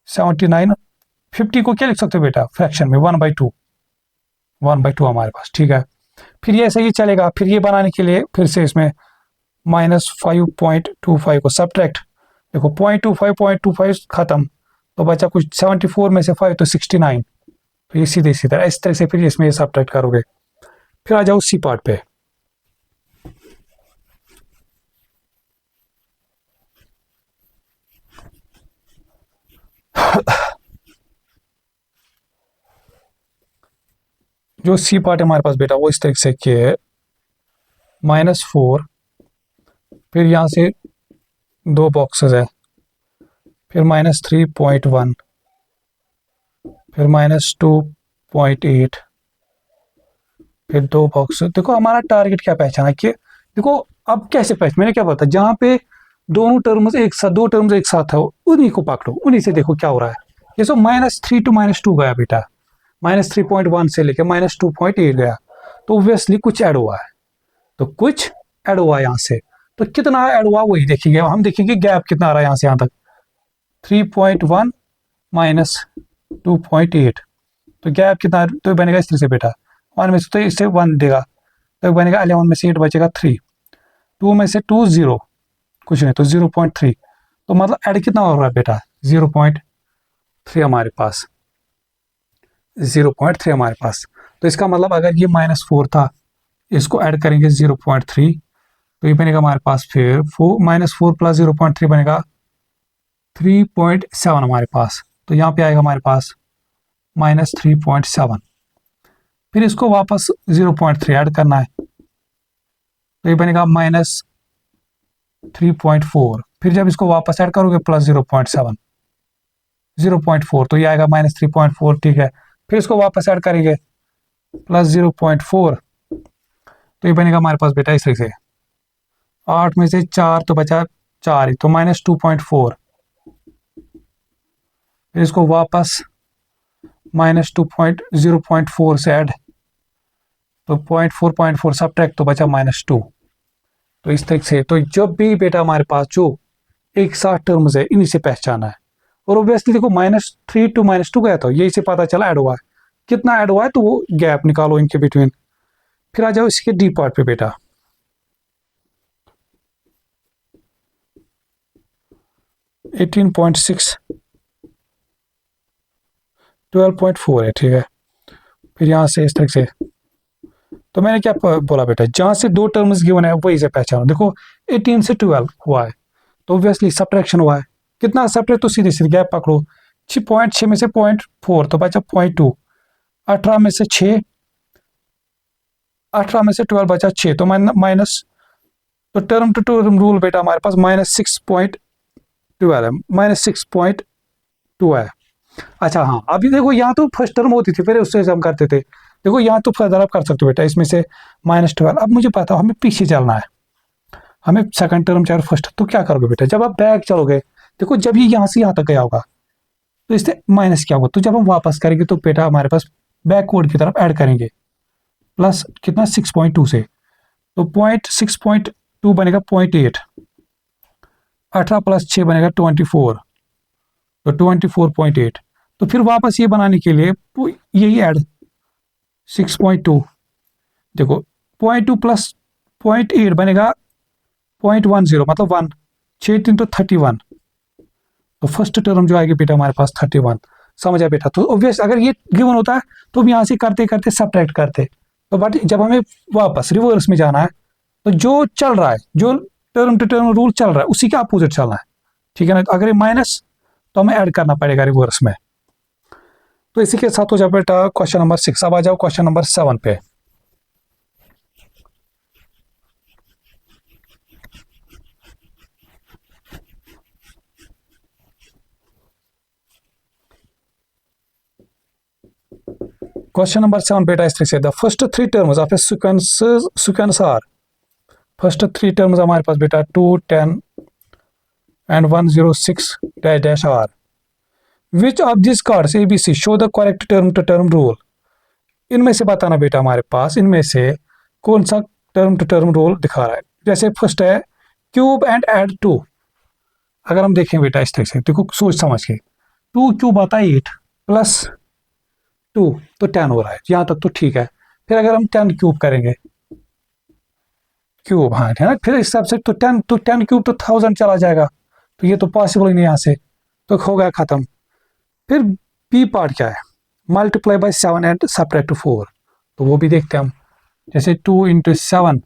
79 50 को क्या लिख सकते हो बेटा फ्रैक्शन में 1/2 हमारे पास ठीक है फिर ये ऐसे ही चलेगा फिर ये बनाने के लिए फिर से इसमें -5.25 को सब्ट्रैक्ट देखो 0.25 खत्म तो बचा कुछ 74 में से 5 तो 69 फिर सीधे इस तरह से फिर इसमें सब्ट्रैक्ट करोगे फिर आ जाओ सी पार्ट पे जो सी पार्ट है हमारे पास बेटा वो इस तरीके से कि है -4 फिर यहाँ से 2 बॉक्सेस है फिर -3.1 फिर -2.8 फिर 2 बॉक्स देखो हमारा टारगेट क्या पहचाना कि देखो अब कैसे पहचान मैंने क्या बताया जहाँ पे दोनों टर्म्स एक साथ 2 टर्म्स एक साथ है उन्हीं को पकड़ो उन्हीं से देखो क्या हो रहा है ये सो -3 to -2 गया बेटा -3.1 से लेके -2.8 गया तो ऑब्वियसली कुछ ऐड हुआ है तो कुछ ऐड हुआ है यहाँ से तो कितना ऐड हुआ वही देखेंगे हम देखेंगे गैप कितना आ रहा है यहाँ से यहाँ तक 3.1 -2.8 तो गैप कितना तो बनेगा इस तरह से बेटा 1 में से तो इससे 1 देगा तो बनेगा 11 में से 8 बचेगा 3 2 में से 2 0 कुछ नहीं तो 0.3 तो मतलब ऐड कितना हो रहा है बेटा 0.3 हमारे पास 0.3 हमारे पास तो इसका मतलब अगर ये -4 था इसको ऐड करेंगे 0.3 तो ये बनेगा हमारे पास फिर -4 + 0.3 बनेगा 3.7 हमारे पास तो यहाँ पे आएगा हमारे पास -3.7 फिर इसको वापस 0.3 ऐड करना है तो ये बनेगा -3.4 फिर जब इसको वापस ऐड करोगे + 0.7 0.4 तो ये आएगा -3.4 ठीक है फिर इसको वापस ऐड करेंगे + 0.4 तो ये बनेगा हमारे पास बेटा इस तरीके से 8 में से 4 तो बचा 4 ही तो -2.4 फिर इसको वापस -0.4 से ऐड तो 0.4 सब्ट्रैक्ट तो बचा -2 तो इस तरीके से तो जब भी बेटा हमारे पास जो एक साथ टर्म्स है इन्हीं से पहचाना है और ऑब्वियसली देखो -3 to -2 गया तो यही से पता चला ऐड हुआ है कितना ऐड हुआ है तो वो गैप निकालो इनके बिटवीन फिर आ जाओ इसके डी पार्ट पे बेटा 18.6 12.4 है ठीक है फिर यहाँ से इस तरह से तो मैंने क्या बोला बेटा, जहां से दो टर्म्स गिवन है वही से पहचानो। देखो 18 से 12 हुआ है तो ऑब्वियसली सब्ट्रैक्शन हुआ है। कितना सब्ट्रैक्ट, तो सीधे सीधे गैप पकड़ो। 6.6 में से 0.4 तो बचा 0.2। 18 में से 6, 18 में से 12 बचा 6 तो माइनस, तो टर्म टू टर्म रूल बेटा हमारे पास -6.12 है, -6.2 है। अच्छा हाँ, अभी देखो यहाँ तो फर्स्ट टर्म होती थी, फिर उससे हम करते थे। देखो यहाँ तो फर्दर आप कर सकते हो बेटा, इसमें से -12। अब मुझे पता हमें पीछे चलना है, हमें सेकंड टर्म चाहे फर्स्ट, तो क्या करोगे बेटा, जब आप बैक चलोगे, देखो जब ये यहाँ से यहाँ तक गया होगा तो इससे माइनस क्या होगा, तो जब हम वापस करेंगे तो बेटा हमारे पास बैकवर्ड की तरफ ऐड करेंगे, प्लस कितना 6.2 से, तो 6.2 बनेगा 0.8, 18 प्लस 6 बनेगा 24, तो 24.8। तो फिर वापस ये बनाने के लिए यही ऐड 6.2, देखो 0.2 प्लस 0.8 बनेगा 0.10, मतलब 1, 6 3 तो 31, तो फर्स्ट टर्म जो आएगी बेटा हमारे पास 31। समझ आया बेटा। तो ऑब्वियस अगर ये गिवन होता है तो हम यहाँ से करते करते सब्ट्रैक्ट करते, तो बट जब हमें वापस रिवर्स में जाना है तो जो चल रहा है, जो टर्म टू टर्म रूल चल रहा है उसी के अपोजिट चलना है, ठीक है ना। अगर ये माइनस तो हमें ऐड करना पड़ेगा रिवर्स में। तो इसी के साथ हो जाए बेटा क्वेश्चन नंबर 6। अब आ जाओ क्वेश्चन नंबर 7 पे। क्वेश्चन नंबर 7 बेटा इस तरह से, the first three terms of a sequence are, first three terms हमारे पास बेटा 2 10 and 106 dash dash are, which of this cards ABC show the correct term to term rule. इनमें से बताना बेटा हमारे पास इनमें से कौन सा टर्म टू टर्म रूल दिखा रहा है। जैसे फर्स्ट है क्यूब एंड एड 2, अगर हम देखें बेटा इस तरह से, देखो सोच समझ के, 2 क्यूब आता है 8 प्लस 2 तो 10 हो रहा है, यहाँ तक तो ठीक है। फिर अगर हम 10 क्यूब करेंगे, क्यूब हाँ है ना, फिर इस हिसाब से तो 10 क्यूब तो 1000 चला जाएगा, तो ये तो पॉसिबल ही नहीं यहाँ से, तो हो गया खत्म। फिर बी पार्ट क्या है, मल्टीप्लाई बाय 7 एंड सब्ट्रैक्ट 4, तो वो भी देखते हैं हम। जैसे 2 इंटू 7,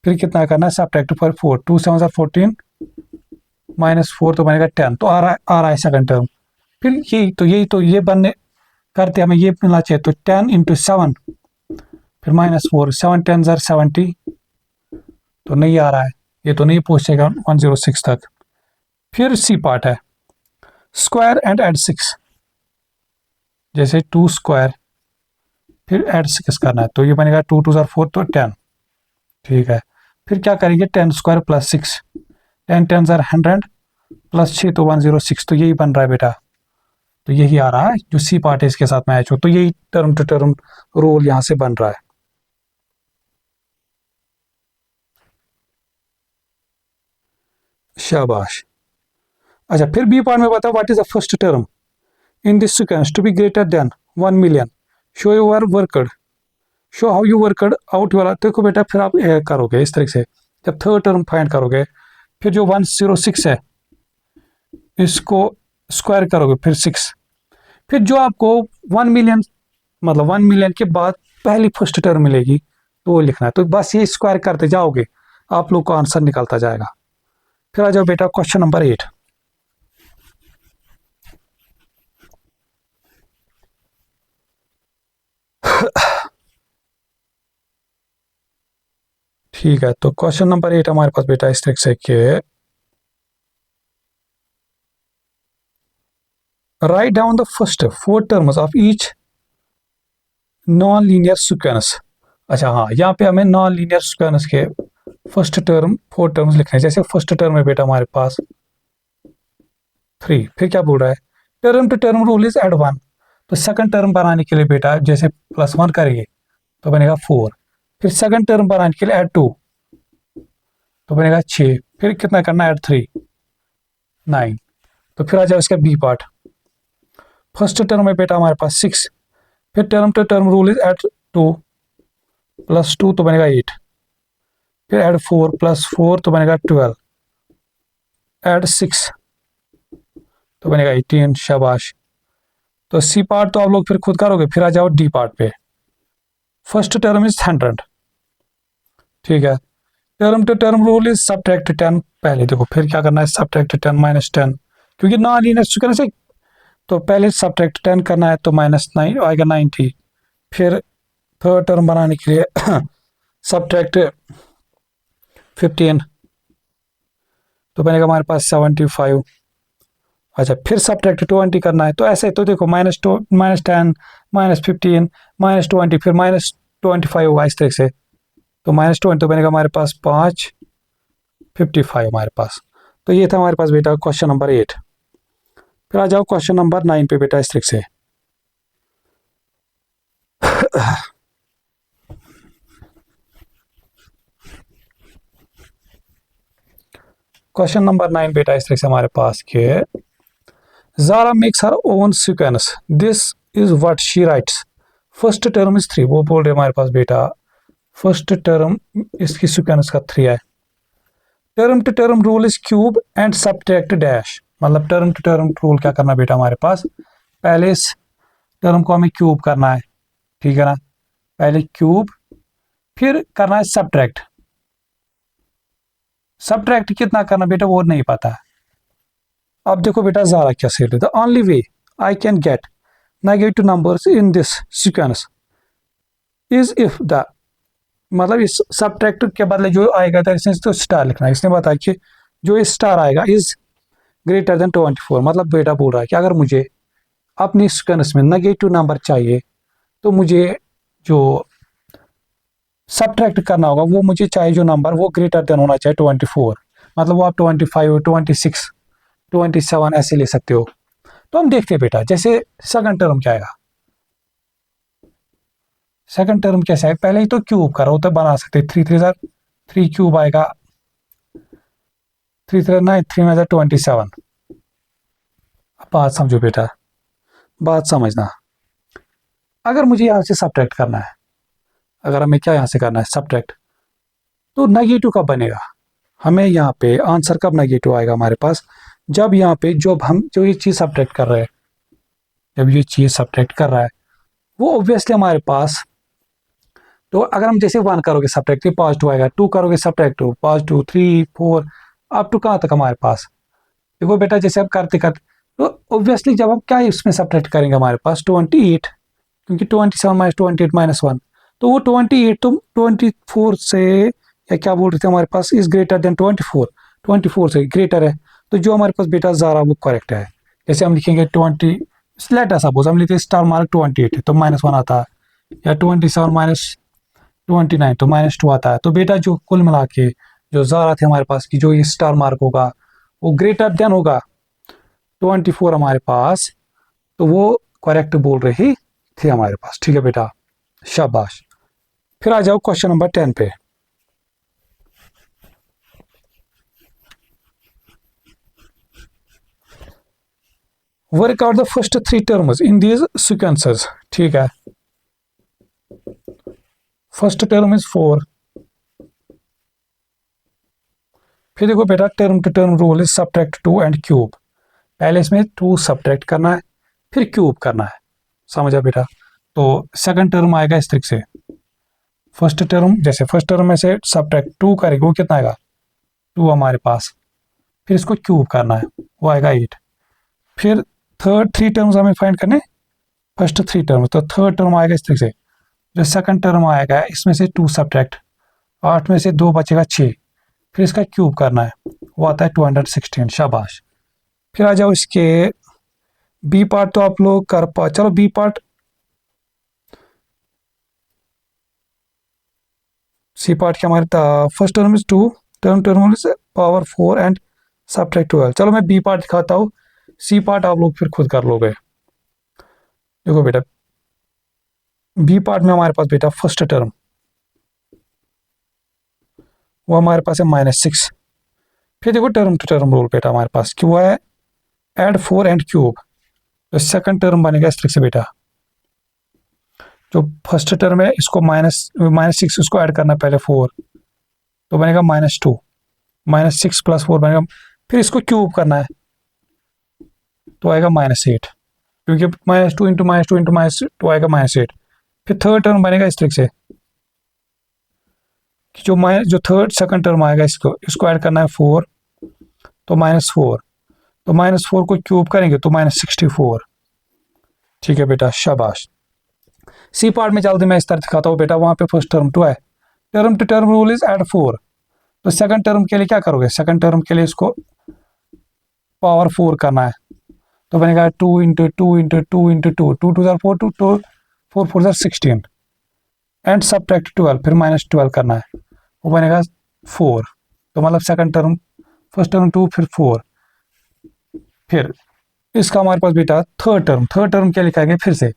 फिर कितना करना है सब्ट्रैक्ट 4, 2 7 14 माइनस 4 तो बनेगा 10, तो आ रहा है सेकंड टर्म। फिर यही तो ये बनने करते हमें ये मिलना चाहिए, तो 10 इंटू 7 फिर -4, 7 10 70, तो नहीं आ रहा है, ये तो नहीं पहुंचेगा 106 तक। फिर सी पार्ट है स्क्वायर एंड एड 6, जैसे 2 स्क्वायर फिर एड 6 करना है, तो ये बनेगा 2 2 4 तो 10, ठीक है। फिर क्या करेंगे 10 स्क्वायर प्लस 6, 10 10 100 प्लस 6 तो 106, तो यही बन रहा है बेटा। तो यही आ रहा है जो सी पार्ट है इसके साथ मैच हो, तो यही टर्म टू टर्म रूल यहां से बन रहा है। शाबाश। अच्छा फिर बी पार्ट में बताओ what is the first term in this sequence to be greater than 1 million, show your worked, show how you worked out वाला। देखो बेटा फिर आप करोगे इस तरह से, जब थर्ड टर्म फाइंड करोगे, फिर जो 106 है इसको स्क्वायर करोगे, फिर 6, फिर जो आपको 1 मिलियन, मतलब 1 मिलियन के बाद पहली फर्स्ट टर्म मिलेगी तो वो लिखना है। तो बस ये स्क्वायर करते जाओगे, आप लोग को आंसर निकलता जाएगा। फिर आ जाओ बेटा क्वेश्चन नंबर 8। ठीक है, तो क्वेश्चन नंबर 8 हमारे पास बेटा इस तरह से कि write down the first 4 terms of each non linear sequence. अच्छा हाँ, यहाँ पे हमें नॉन लीनियर सीक्वेंस के फर्स्ट टर्म 4 टर्म्स लिखने हैं। जैसे फर्स्ट टर्म है बेटा हमारे पास 3, फिर क्या बोल रहा है term to term rule is add 1, तो सेकंड टर्म बनाने के लिए बेटा जैसे +1 करेंगे तो बनेगा 4, फिर सेकंड टर्म बनाने के लिए ऐड 2 तो बनेगा 6, फिर कितना करना ऐड 3 9। तो फिर आ जाओ इसका बी पार्ट, फर्स्ट टर्म में बेटा हमारे पास 6, फिर term to term rule is add 2 +2 तो बनेगा 8, फिर ऐड 4 +4 तो बनेगा 12, ऐड 6 तो बनेगा 18। शाबाश। तो सी पार्ट तो आप लोग फिर खुद करोगे। फिर आ जाओ डी पार्ट पे, फर्स्ट टर्म इज 100, ठीक है। Term to term rule is subtract 10, पहले देखो फिर क्या करना है, सब्ट्रैक्ट 10 माइनस 10, क्योंकि नॉन लीनियर सीक्वेंस है तो पहले सब्ट्रैक्ट 10 करना है तो माइनस 9 आएगा 90, फिर थर्ड टर्म बनाने के लिए सब्ट्रैक्ट 15 तो बनेगा हमारे पास 75। अच्छा फिर सब्ट्रैक्ट 20 करना है, तो ऐसे तो देखो -10 -15 -20 फिर -25 होगा इस तरह से, तो -20 तो बनेगा हमारे पास 555 हमारे पास। तो ये था हमारे पास बेटा क्वेश्चन नंबर 8। फिर आ जाओ क्वेश्चन नंबर 9 पे बेटा इस तरह से। क्वेश्चन नंबर 9 बेटा इस तरह से हमारे पास के Zara makes her own sequence. This is what she writes. First term is 3, वो बोल रहे हमारे पास बेटा फर्स्ट टर्म इसकी सीक्वेंस का 3 है। Term to term rule is cube and subtract dash, मतलब टर्म टू टर्म रूल क्या करना बेटा हमारे पास, पहले इस टर्म को हमें क्यूब करना है, ठीक है ना, पहले क्यूब फिर करना है सब्ट्रैक्ट। सब्ट्रैक्ट कितना करना बेटा वो नहीं पता है। अब देखो बेटा ज़ारा क्या से the only way I can get negative numbers in this sequence is if the, मतलब इस सब्ट्रैक्ट के बदले जो आएगा था इसने तो स्टार लिखना है। इसने बताया कि जो इस स्टार आएगा इज ग्रेटर देन 24, मतलब बेटा बोल रहा है कि अगर मुझे अपनी सीक्वेंस में नेगेटिव नंबर चाहिए तो मुझे जो सब्ट्रैक्ट करना होगा वो मुझे चाहिए जो नंबर वो ग्रेटर देन होना चाहिए 24, मतलब वो आप 25 26 27 ऐसे ले सकते हो। तो हम देखते हैं बेटा जैसे सेकंड टर्म क्या आएगा, सेकंड टर्म कैसे आएगा, पहले ही तो क्यूब करो तो बना सकते 3 क्यूब आएगा 3 3 में 27। बात समझो बेटा, बात समझना, अगर मुझे यहां से सब्ट्रैक्ट करना है, अगर हमें क्या यहां से करना है सब्ट्रैक्ट, तो नेगेटिव कब बनेगा, हमें यहाँ पे आंसर कब नेगेटिव आएगा हमारे पास, जब यहाँ पे जो ये चीज सब्ट्रैक्ट कर रहे हैं, जब ये चीज सब्ट्रैक्ट कर रहा है वो ऑब्वियसली हमारे पास, तो अगर हम जैसे 1 करोगे सब्ट्रैक्ट पॉजिटिव आएगा, 2 करोगे सब्ट्रैक्ट पॉजिटिव, 3 4 अप टू कहाँ तक हमारे पास। देखो बेटा जैसे अब करते करते तो ऑब्वियसली जब हम क्या इसमें सब्ट्रैक्ट करेंगे हमारे पास 28, क्योंकि 27 माइनस 28 माइनस 1, तो वो 28 तो 24 से या क्या बोल रहे थे हमारे पास इज ग्रेटर देन 24 से ग्रेटर है, तो जो हमारे पास बेटा ज़ारा वो करेक्ट है। जैसे हम लिखेंगे 20 लेट सपोज हम लिखते हैं स्टार मार्क 28 है तो -1 आता है, या 27 माइनस 29 तो -2 आता है, तो बेटा जो कुल मिला के जो ज़ारा थे हमारे पास की जो ये स्टार मार्क होगा वो ग्रेटर देन होगा 24 हमारे पास, तो वो करेक्ट बोल रही थे हमारे पास, ठीक है बेटा शाबाश। फिर आ जाओ क्वेश्चन नंबर 10 पे। Work out the first 3 terms in these sequences, ठीक है। फर्स्ट टर्म इज 4, फिर देखो बेटा term to term rule is subtract 2 and cube, पहले इसमें 2 सब्ट्रैक्ट करना है फिर क्यूब करना है, समझा बेटा। तो सेकंड टर्म आएगा इस तरीके से, फर्स्ट टर्म जैसे फर्स्ट टर्म में से सब्ट्रैक्ट 2 करेंगे वो कितना आएगा 2 हमारे पास, फिर इसको क्यूब करना है वो आएगा 8, फिर थर्ड 3 टर्म्स हमें फाइंड करने, फर्स्ट 3 टर्म, तो थर्ड टर्म आएगा इस तरीके से, जो सेकंड टर्म आएगा इसमें से 2 सब्ट्रैक्ट 8 में से 2 बचेगा 6, फिर इसका क्यूब करना है वो आता है 216, शाबाश। फिर आ जाओ इसके बी पार्ट, तो आप लोग कर पा, चलो बी पार्ट सी पार्ट क्या हमारे first term is 2 term is power 4 and subtract 12, चलो मैं बी पार्ट दिखाता हूँ, सी पार्ट आप लोग फिर खुद कर लोगे। देखो बेटा बी पार्ट में हमारे पास बेटा फर्स्ट टर्म वो हमारे पास है -6, फिर देखो टर्म टू टर्म रूल बेटा हमारे पास कि वो है ऐड 4 एंड क्यूब, तो सेकंड टर्म बनेगा इस तरह से बेटा, जो फर्स्ट टर्म है इसको -6 उसको ऐड करना पहले 4 तो बनेगा -2, -6 + 4 बनेगा, फिर इसको क्यूब करना है तो आएगा -8, क्योंकि -2 × -2 × -2 आएगा -8, फिर थर्ड टर्म बनेगा इस तरीके से कि जो थर्ड सेकंड टर्म आएगा इसको ऐड करना है 4, तो -4, तो -4 को क्यूब करेंगे तो -64। ठीक है बेटा, शाबाश। सी पार्ट में जल्दी मैं इस तरह दिखाता हूँ बेटा, वहां पे फर्स्ट टर्म 2 है, term to term rule is add 4। तो सेकंड टर्म के लिए क्या करोगे, सेकंड टर्म के लिए इसको पावर 4 करना है, तो बनेगा 2 × 2 × 2 × 2, 2 2 4, 4 4 16, एंड सब्ट्रैक्ट 12, फिर -12 करना है, वो बनेगा 4। तो मतलब सेकंड टर्म, फर्स्ट टर्म 2, फिर 4, फिर इसका हमारे पास बेटा थर्ड टर्म क्या लिखाएंगे फिर से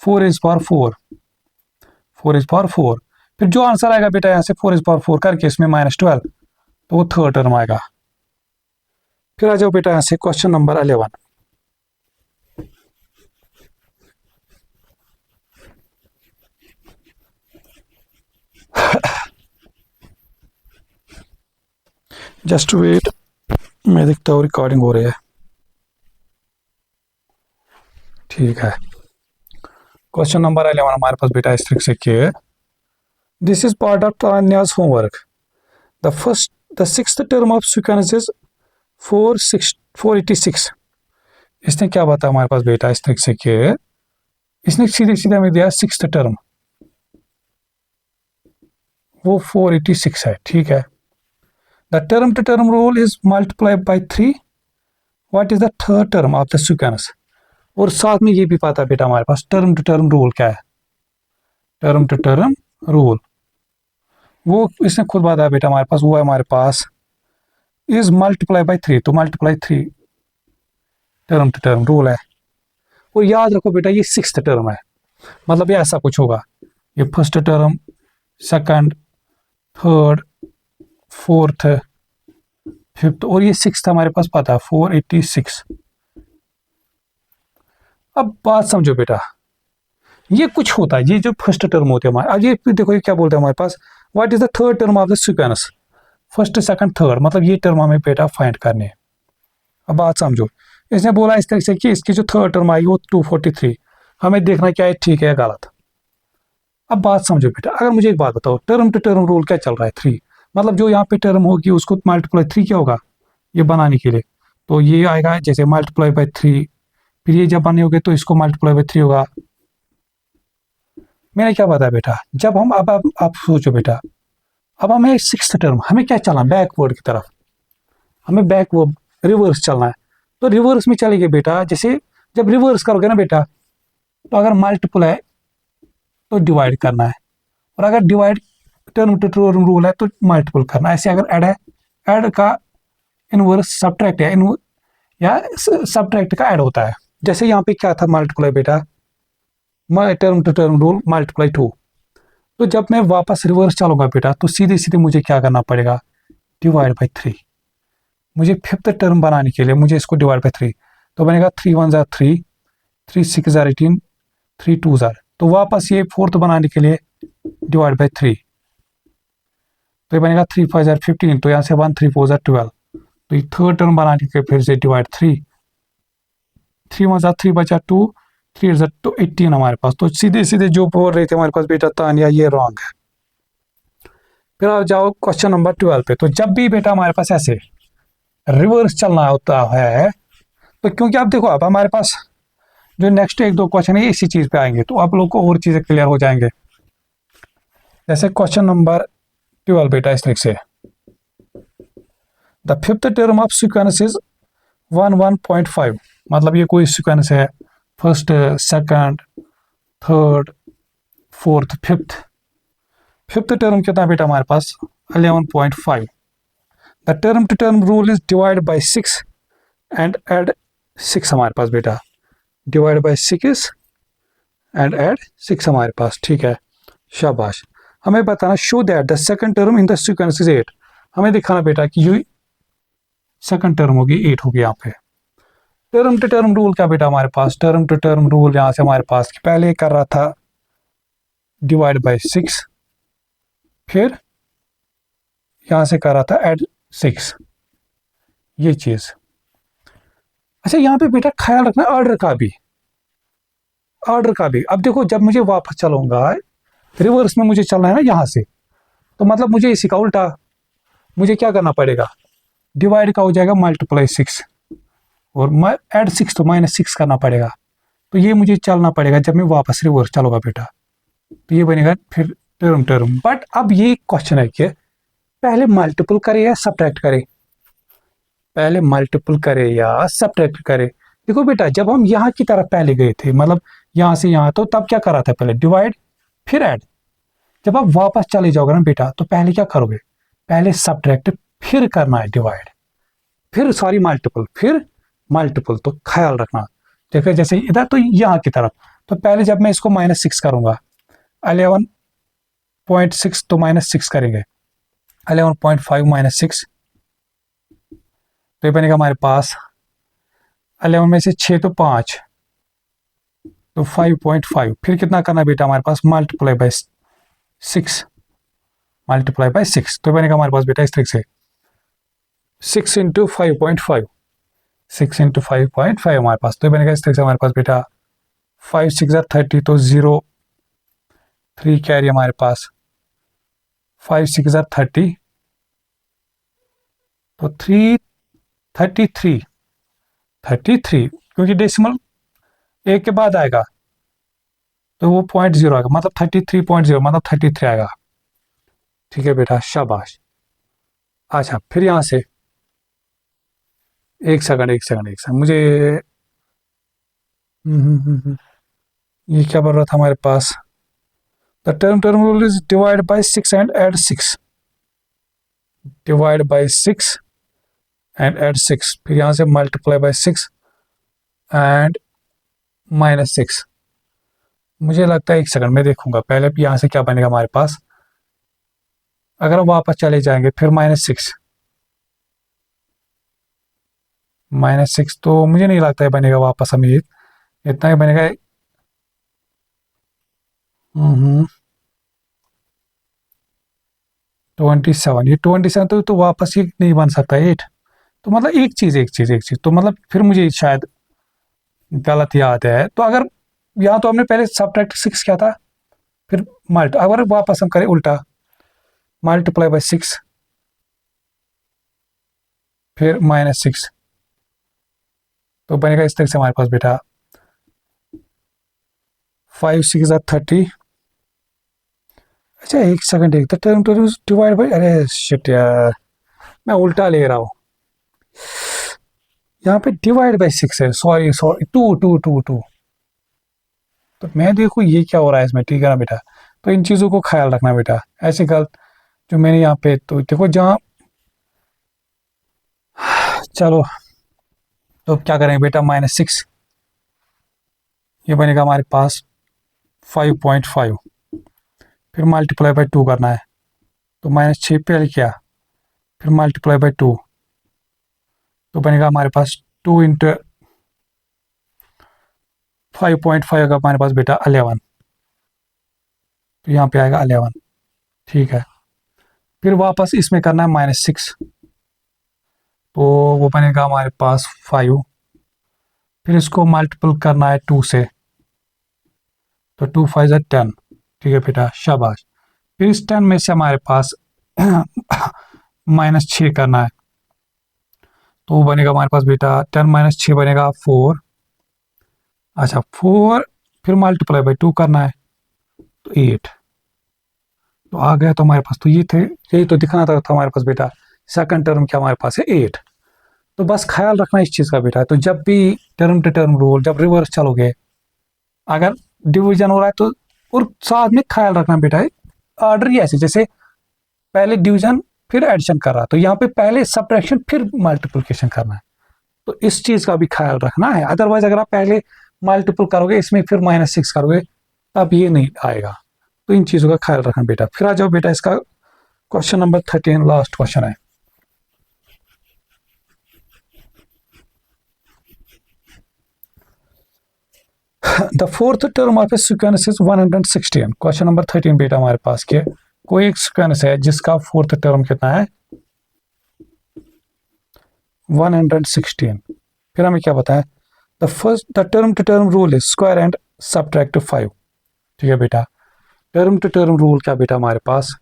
4 इज पावर 4, फिर जो आंसर आएगा बेटा यहाँ से 4 इज पावर 4 करके इसमें -12, तो वो थर्ड टर्म आएगा। फिर आ जाओ बेटा यहाँ से क्वेश्चन नंबर 11। जस्ट वेट, मैं देखता हूँ रिकॉर्डिंग हो रही है। ठीक है, क्वेश्चन नंबर 11 हमारे पास बेटा इस तरीके से कि this is part of Tanya's homework, the sixth term of sequence is 486। इसने क्या बताया हमारे पास बेटा इस तरीके से कि इसने सीधे सीधे हमें दिया सिक्स्थ टर्म, वो 486 है। ठीक है, the term to term rule is multiply by 3, what is the third term of the sequence. और साथ में ये भी पता है बेटा हमारे पास टर्म टू टर्म रूल क्या है, टर्म टू टर्म रूल वो इसने खुद बताया बेटा हमारे पास, वो है हमारे पास इज मल्टीप्लाई बाई 3, तो multiply 3 term to term rule है। और याद रखो बेटा ये सिक्स्थ टर्म है, मतलब ये ऐसा कुछ होगा, ये first term, second, third, fourth, fifth, और ये सिक्स्थ हमारे पास पता है 486। अब बात समझो बेटा, ये कुछ होता है, ये जो फर्स्ट टर्म होते हैं हमारे, अब ये देखो ये क्या बोलते हैं हमारे पास, what is the third term of the sequence, first second third, मतलब ये टर्म हमें बेटा फाइंड करने हैं। अब बात समझो, इसने बोला इस तरीके से कि इसकी जो थर्ड टर्म आएगी वो 243, हमें देखना क्या है ठीक है या गलत। अब बात समझो बेटा, अगर मुझे एक बात बताओ, टर्म टू टर्म रूल क्या चल रहा है 3, मतलब जो यहाँ पे टर्म होगी उसको मल्टीप्लाई 3 क्या होगा ये बनाने के लिए, तो ये आएगा जैसे मल्टीप्लाई बाई 3, फिर ये जब बने होगे तो इसको मल्टीप्लाई बाई 3 होगा। मैंने क्या बताया बेटा, जब हम अब आप सोचो बेटा, अब हमें सिक्स्थ टर्म हमें क्या चलना, बैकवर्ड की तरफ, हमें बैकवर्ड रिवर्स चलना है, तो रिवर्स में चलेंगे बेटा, जैसे जब रिवर्स करोगे ना बेटा, तो अगर मल्टीप्लाई तो डिवाइड करना है, और अगर divide term to term rule है तो मल्टीपल करना है। ऐसे अगर ऐड है, ऐड का इनवर्स सब्ट्रैक्ट है, या सब्ट्रैक्ट का ऐड होता है। जैसे यहाँ पे क्या था मल्टीप्लाई बेटा, term to term rule multiply 2, तो जब मैं वापस रिवर्स चलूंगा बेटा तो सीधे सीधे मुझे क्या करना पड़ेगा, डिवाइड बाई 3। मुझे फिफ्थ टर्म बनाने के लिए मुझे इसको डिवाइड बाई 3, तो बनेगा 3 1 जार 3, 3 6 जार 18, 3 2 जार, तो वापस ये फोर्थ बनाने के लिए डिवाइड बाई 3, तो ये बनेगा 3 5 जार 15, तो यहाँ से 1 3 4 जार 12, तो ये थर्ड टर्म बनाने के फिर से डिवाइड 3, 3 1 जार 3 बचा 2, 3 8 जार तो 18 हमारे पास। तो सीधे सीधे जो बोल रहे थे हमारे पास बेटा तानिया, ये रॉन्ग है। फिर आप जाओ क्वेश्चन नंबर 12 पे, तो जब भी बेटा हमारे पास ऐसे रिवर्स चलना होता है, तो क्योंकि आप देखो अब हमारे पास जो नेक्स्ट एक दो क्वेश्चन है इसी चीज पे आएंगे, तो आप लोग को और चीजें क्लियर हो जाएंगे। जैसे क्वेश्चन नंबर 12 बेटा इस तरीके से, the fifth term of sequence is 1 1.5, मतलब ये कोई सीक्वेंस है, first second third fourth fifth term कितना बेटा हमारे पास 11.5। The term to term rule is divide by 6 and add 6 हमारे पास बेटा, डिवाइड बाई 6 एंड एड 6 हमारे पास। ठीक है, शाबाश। हमें बताना show that the second term in the sequence is 8, हमें दिखाना बेटा कि ये सेकंड टर्म होगी 8 होगी यहाँ पे। टर्म टू टर्म रूल क्या बेटा हमारे पास, टर्म टू टर्म रूल यहाँ से हमारे पास पहले कर रहा था डिवाइड बाई 6, फिर यहां से कर रहा था एड 6, ये चीज। अच्छा यहाँ पे बेटा ख्याल रखना ऑर्डर का भी, ऑर्डर का भी। अब देखो जब मुझे वापस चलूंगा रिवर्स में मुझे चलना है ना यहाँ से, तो मतलब मुझे इसी का उल्टा, मुझे क्या करना पड़ेगा, डिवाइड का हो जाएगा मल्टीप्लाई 6 और ऐड 6 तो -6 करना पड़ेगा। तो ये मुझे चलना पड़ेगा जब मैं वापस रिवर्स चलूंगा बेटा, तो ये बनेगा फिर टर्म टर्म। बट अब ये क्वेश्चन है कि पहले मल्टीपल करे या सब्ट्रैक्ट करे, पहले मल्टीपल करे या सब्ट्रैक्ट करे। देखो बेटा, जब हम यहाँ की तरफ पहले गए थे, मतलब यहाँ से यहाँ, तो तब क्या करा था, पहले डिवाइड फिर ऐड। जब आप वापस चले जाओगे ना बेटा, तो पहले क्या करोगे, पहले सब्ट्रैक्ट फिर करना है डिवाइड, फिर सॉरी मल्टीपल, फिर मल्टीपल। तो ख्याल रखना, देखो जैसे इधर तो यहाँ की तरफ, तो पहले जब मैं इसको -6 करूंगा, 11.6 तो -6 करेंगे, 11.5 -6, तो ये बनेगा हमारे पास 11 में से 6 तो 5, तो 5.5। फिर कितना करना बेटा हमारे पास, मल्टीप्लाई बाय 6, मल्टीप्लाई बाय 6, तो बनेगा हमारे पास बेटा इस तरीके से 6 इंटू 5.5, 6 इंटू 5.5 हमारे पास, तो बनेगा इस तरह से हमारे पास बेटा 5 6 30, तो 0 3 कैरी हमारे पास, 5 6 30, तो 33 क्योंकि डेसिमल एक के बाद आएगा तो वो 0.0 आएगा, मतलब 33.0 मतलब 33 आएगा। ठीक है बेटा, शाबाश। अच्छा, फिर यहां से एक सेकंड मुझे ये क्या बोल रहा था हमारे पास, the term rule is divide by 6 and add 6, divide by 6 and add 6, फिर यहां से मल्टीप्लाई बाय 6 एंड -6। मुझे लगता है एक सेकंड में देखूंगा पहले यहां से क्या बनेगा हमारे पास। अगर हम वापस चले जाएंगे फिर -6 तो मुझे नहीं लगता है बनेगा वापस, हमें इतना ही बनेगा। 27, ये 27 तो वापस ये नहीं बन सकता 8। तो मतलब एक चीज तो मतलब फिर मुझे शायद गलत याद है। तो अगर यहाँ तो हमने पहले सब्ट्रैक्ट 6 किया था, फिर अगर वापस हम करें उल्टा, मल्टीप्लाई बाय 6 फिर -6, तो बनेगा इस तरह से हमारे पास बेटा 5 6 30। अच्छा एक सेकंड, एक टर्म डिवाइड बाय, अरे शिट यार, मैं उल्टा ले रहा हूँ। यहाँ पे डिवाइड बाय 6 है, सॉरी 2। तो मैं देखो ये क्या हो रहा है इसमें, ठीक है ना बेटा। तो इन चीज़ों को ख्याल रखना बेटा, ऐसे गलत जो मैंने यहाँ पे, तो देखो जहाँ, चलो तो क्या करेंगे बेटा, -6, ये बनेगा हमारे पास 5.5, फिर मल्टीप्लाई बाय 2 करना है, तो -6 पहले किया, फिर मल्टीप्लाई बाय 2, तो बनेगा हमारे पास 2 इंटू 5.5 होगा हमारे पास बेटा 11, तो यहाँ पे आएगा 11। ठीक है, फिर वापस इसमें करना है -6, तो वो बनेगा हमारे पास 5, फिर इसको मल्टीपल करना है 2 से, तो 2 5 10। ठीक है बेटा, शाबाश। फिर इस 10 में से हमारे पास -6 करना है, तो वो बनेगा हमारे पास बेटा 10 - 6 बनेगा 4। अच्छा 4, फिर मल्टीप्लाई बाय 2 करना है, तो 8, तो आ गया। तो हमारे पास तो ये थे, यही तो दिखाना था हमारे पास बेटा, सेकंड टर्म क्या हमारे पास है 8। तो बस ख्याल रखना इस चीज़ का बेटा, तो जब भी टर्म टू टर्म रूल, जब रिवर्स चलोगे, अगर डिवीजन हो रहा है तो, और साथ में ख्याल रखना बेटा ऑर्डर ही ऐसे, जैसे पहले डिवीजन फिर एडिशन कर रहा, तो यहाँ पे पहले सब्ट्रैक्शन फिर मल्टीप्लिकेशन करना है। तो इस चीज का भी ख्याल रखना है, अदरवाइज अगर आप पहले मल्टीपल करोगे इसमें फिर -6 करोगे, तब ये नहीं आएगा। तो इन चीजों का ख्याल रखना बेटा। फिर आ जाओ बेटा, इसका क्वेश्चन नंबर 13 लास्ट क्वेश्चन है। The fourth term of a sequence is 116। Question number 13 बेटा हमारे पास के कोई एक सीक्वेंस है जिसका फोर्थ टर्म कितना है 116। फिर हमें क्या बताया, the term to term rule is square and subtract 5। ठीक है बेटा, टर्म टू टर्म रूल क्या बेटा हमारे पास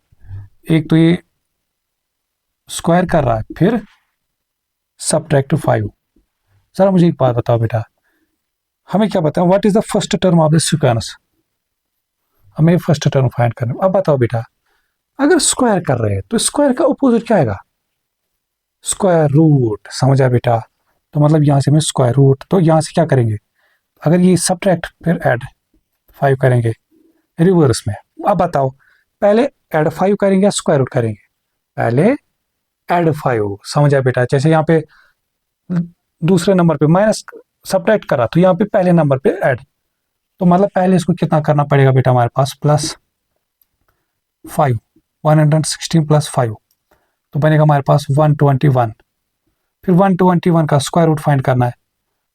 एक तो ये स्क्वायर कर रहा है, फिर सबट्रैक्ट 5। जरा मुझे एक बात बताओ बेटा, हमें क्या बताओ what is the first term of the sequence, हमें फर्स्ट टर्म फाइंड करना। अब बताओ बेटा, अगर स्क्वायर कर रहे हैं तो स्क्वायर का अपोजिट क्या आएगा? स्क्वायर रूट, समझा बेटा? तो मतलब यहां से हमें स्क्वायर रूट, तो यहां से क्या करेंगे, अगर ये सबट्रैक्ट फिर ऐड 5 करेंगे रिवर्स में। अब बताओ पहले ऐड 5 करेंगे या स्क्वायर रूट करेंगे? पहले ऐड 5, समझा बेटा? जैसे यहाँ पे दूसरे नंबर पे माइनस सबट्रैक्ट करा, तो यहाँ पे पहले नंबर पे ऐड, तो मतलब पहले इसको कितना करना पड़ेगा बेटा हमारे पास, प्लस 5, 116 प्लस 5, तो बनेगा हमारे पास 121। फिर 121 का स्क्वायर रूट फाइंड करना है,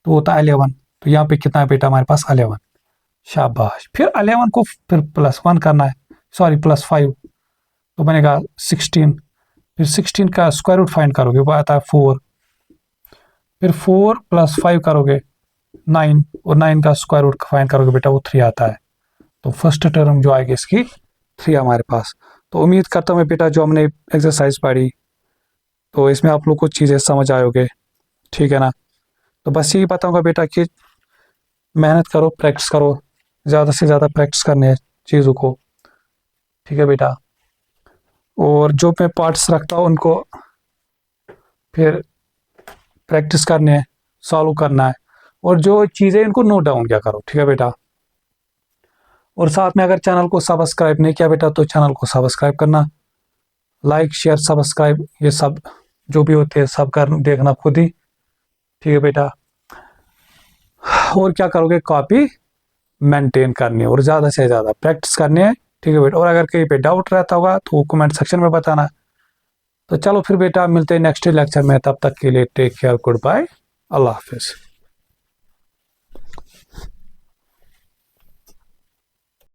तो होता है 11, तो यहाँ पे कितना है बेटा हमारे पास 11। शाबाश। फिर 11 को फिर प्लस 1 करना है, सॉरी प्लस 5, तो बनेगा 16। फिर 16 का स्क्वायर रूट फाइंड करोगे, वो आता है 4। फिर 4 प्लस 5 करोगे 9, और 9 का स्क्वायर रूट फाइंड करोगे बेटा, वो 3 आता है। तो फर्स्ट टर्म जो आएगी इसकी 3 हमारे पास। तो उम्मीद करता हूँ बेटा जो हमने एक्सरसाइज पढ़ी, तो इसमें आप लोग को चीज़ें समझ आयोगे, ठीक है ना? तो बस यही बताऊंगा बेटा कि मेहनत करो, प्रैक्टिस करो, ज़्यादा से ज़्यादा प्रैक्टिस करने हैं चीज़ों को, ठीक है बेटा? और जो मैं पार्ट्स रखता हूँ उनको फिर प्रैक्टिस करने हैं, सॉल्व करना है, और जो चीज़ें इनको नोट डाउन किया करो, ठीक है बेटा? और साथ में अगर चैनल को सब्सक्राइब नहीं किया बेटा, तो चैनल को सब्सक्राइब करना, लाइक शेयर सब्सक्राइब ये सब जो भी होते हैं सब कर देखना खुद ही, ठीक है बेटा? और क्या करोगे, कॉपी मेंटेन करनी है और ज़्यादा से ज़्यादा प्रैक्टिस करनी है, ठीक है बेटा? और अगर कहीं पे डाउट रहता होगा तो कमेंट सेक्शन में बताना। तो चलो फिर बेटा मिलते हैं नेक्स्ट लेक्चर में, तब तक के लिए टेक केयर, गुड बाय, अल्लाह हाफिज़।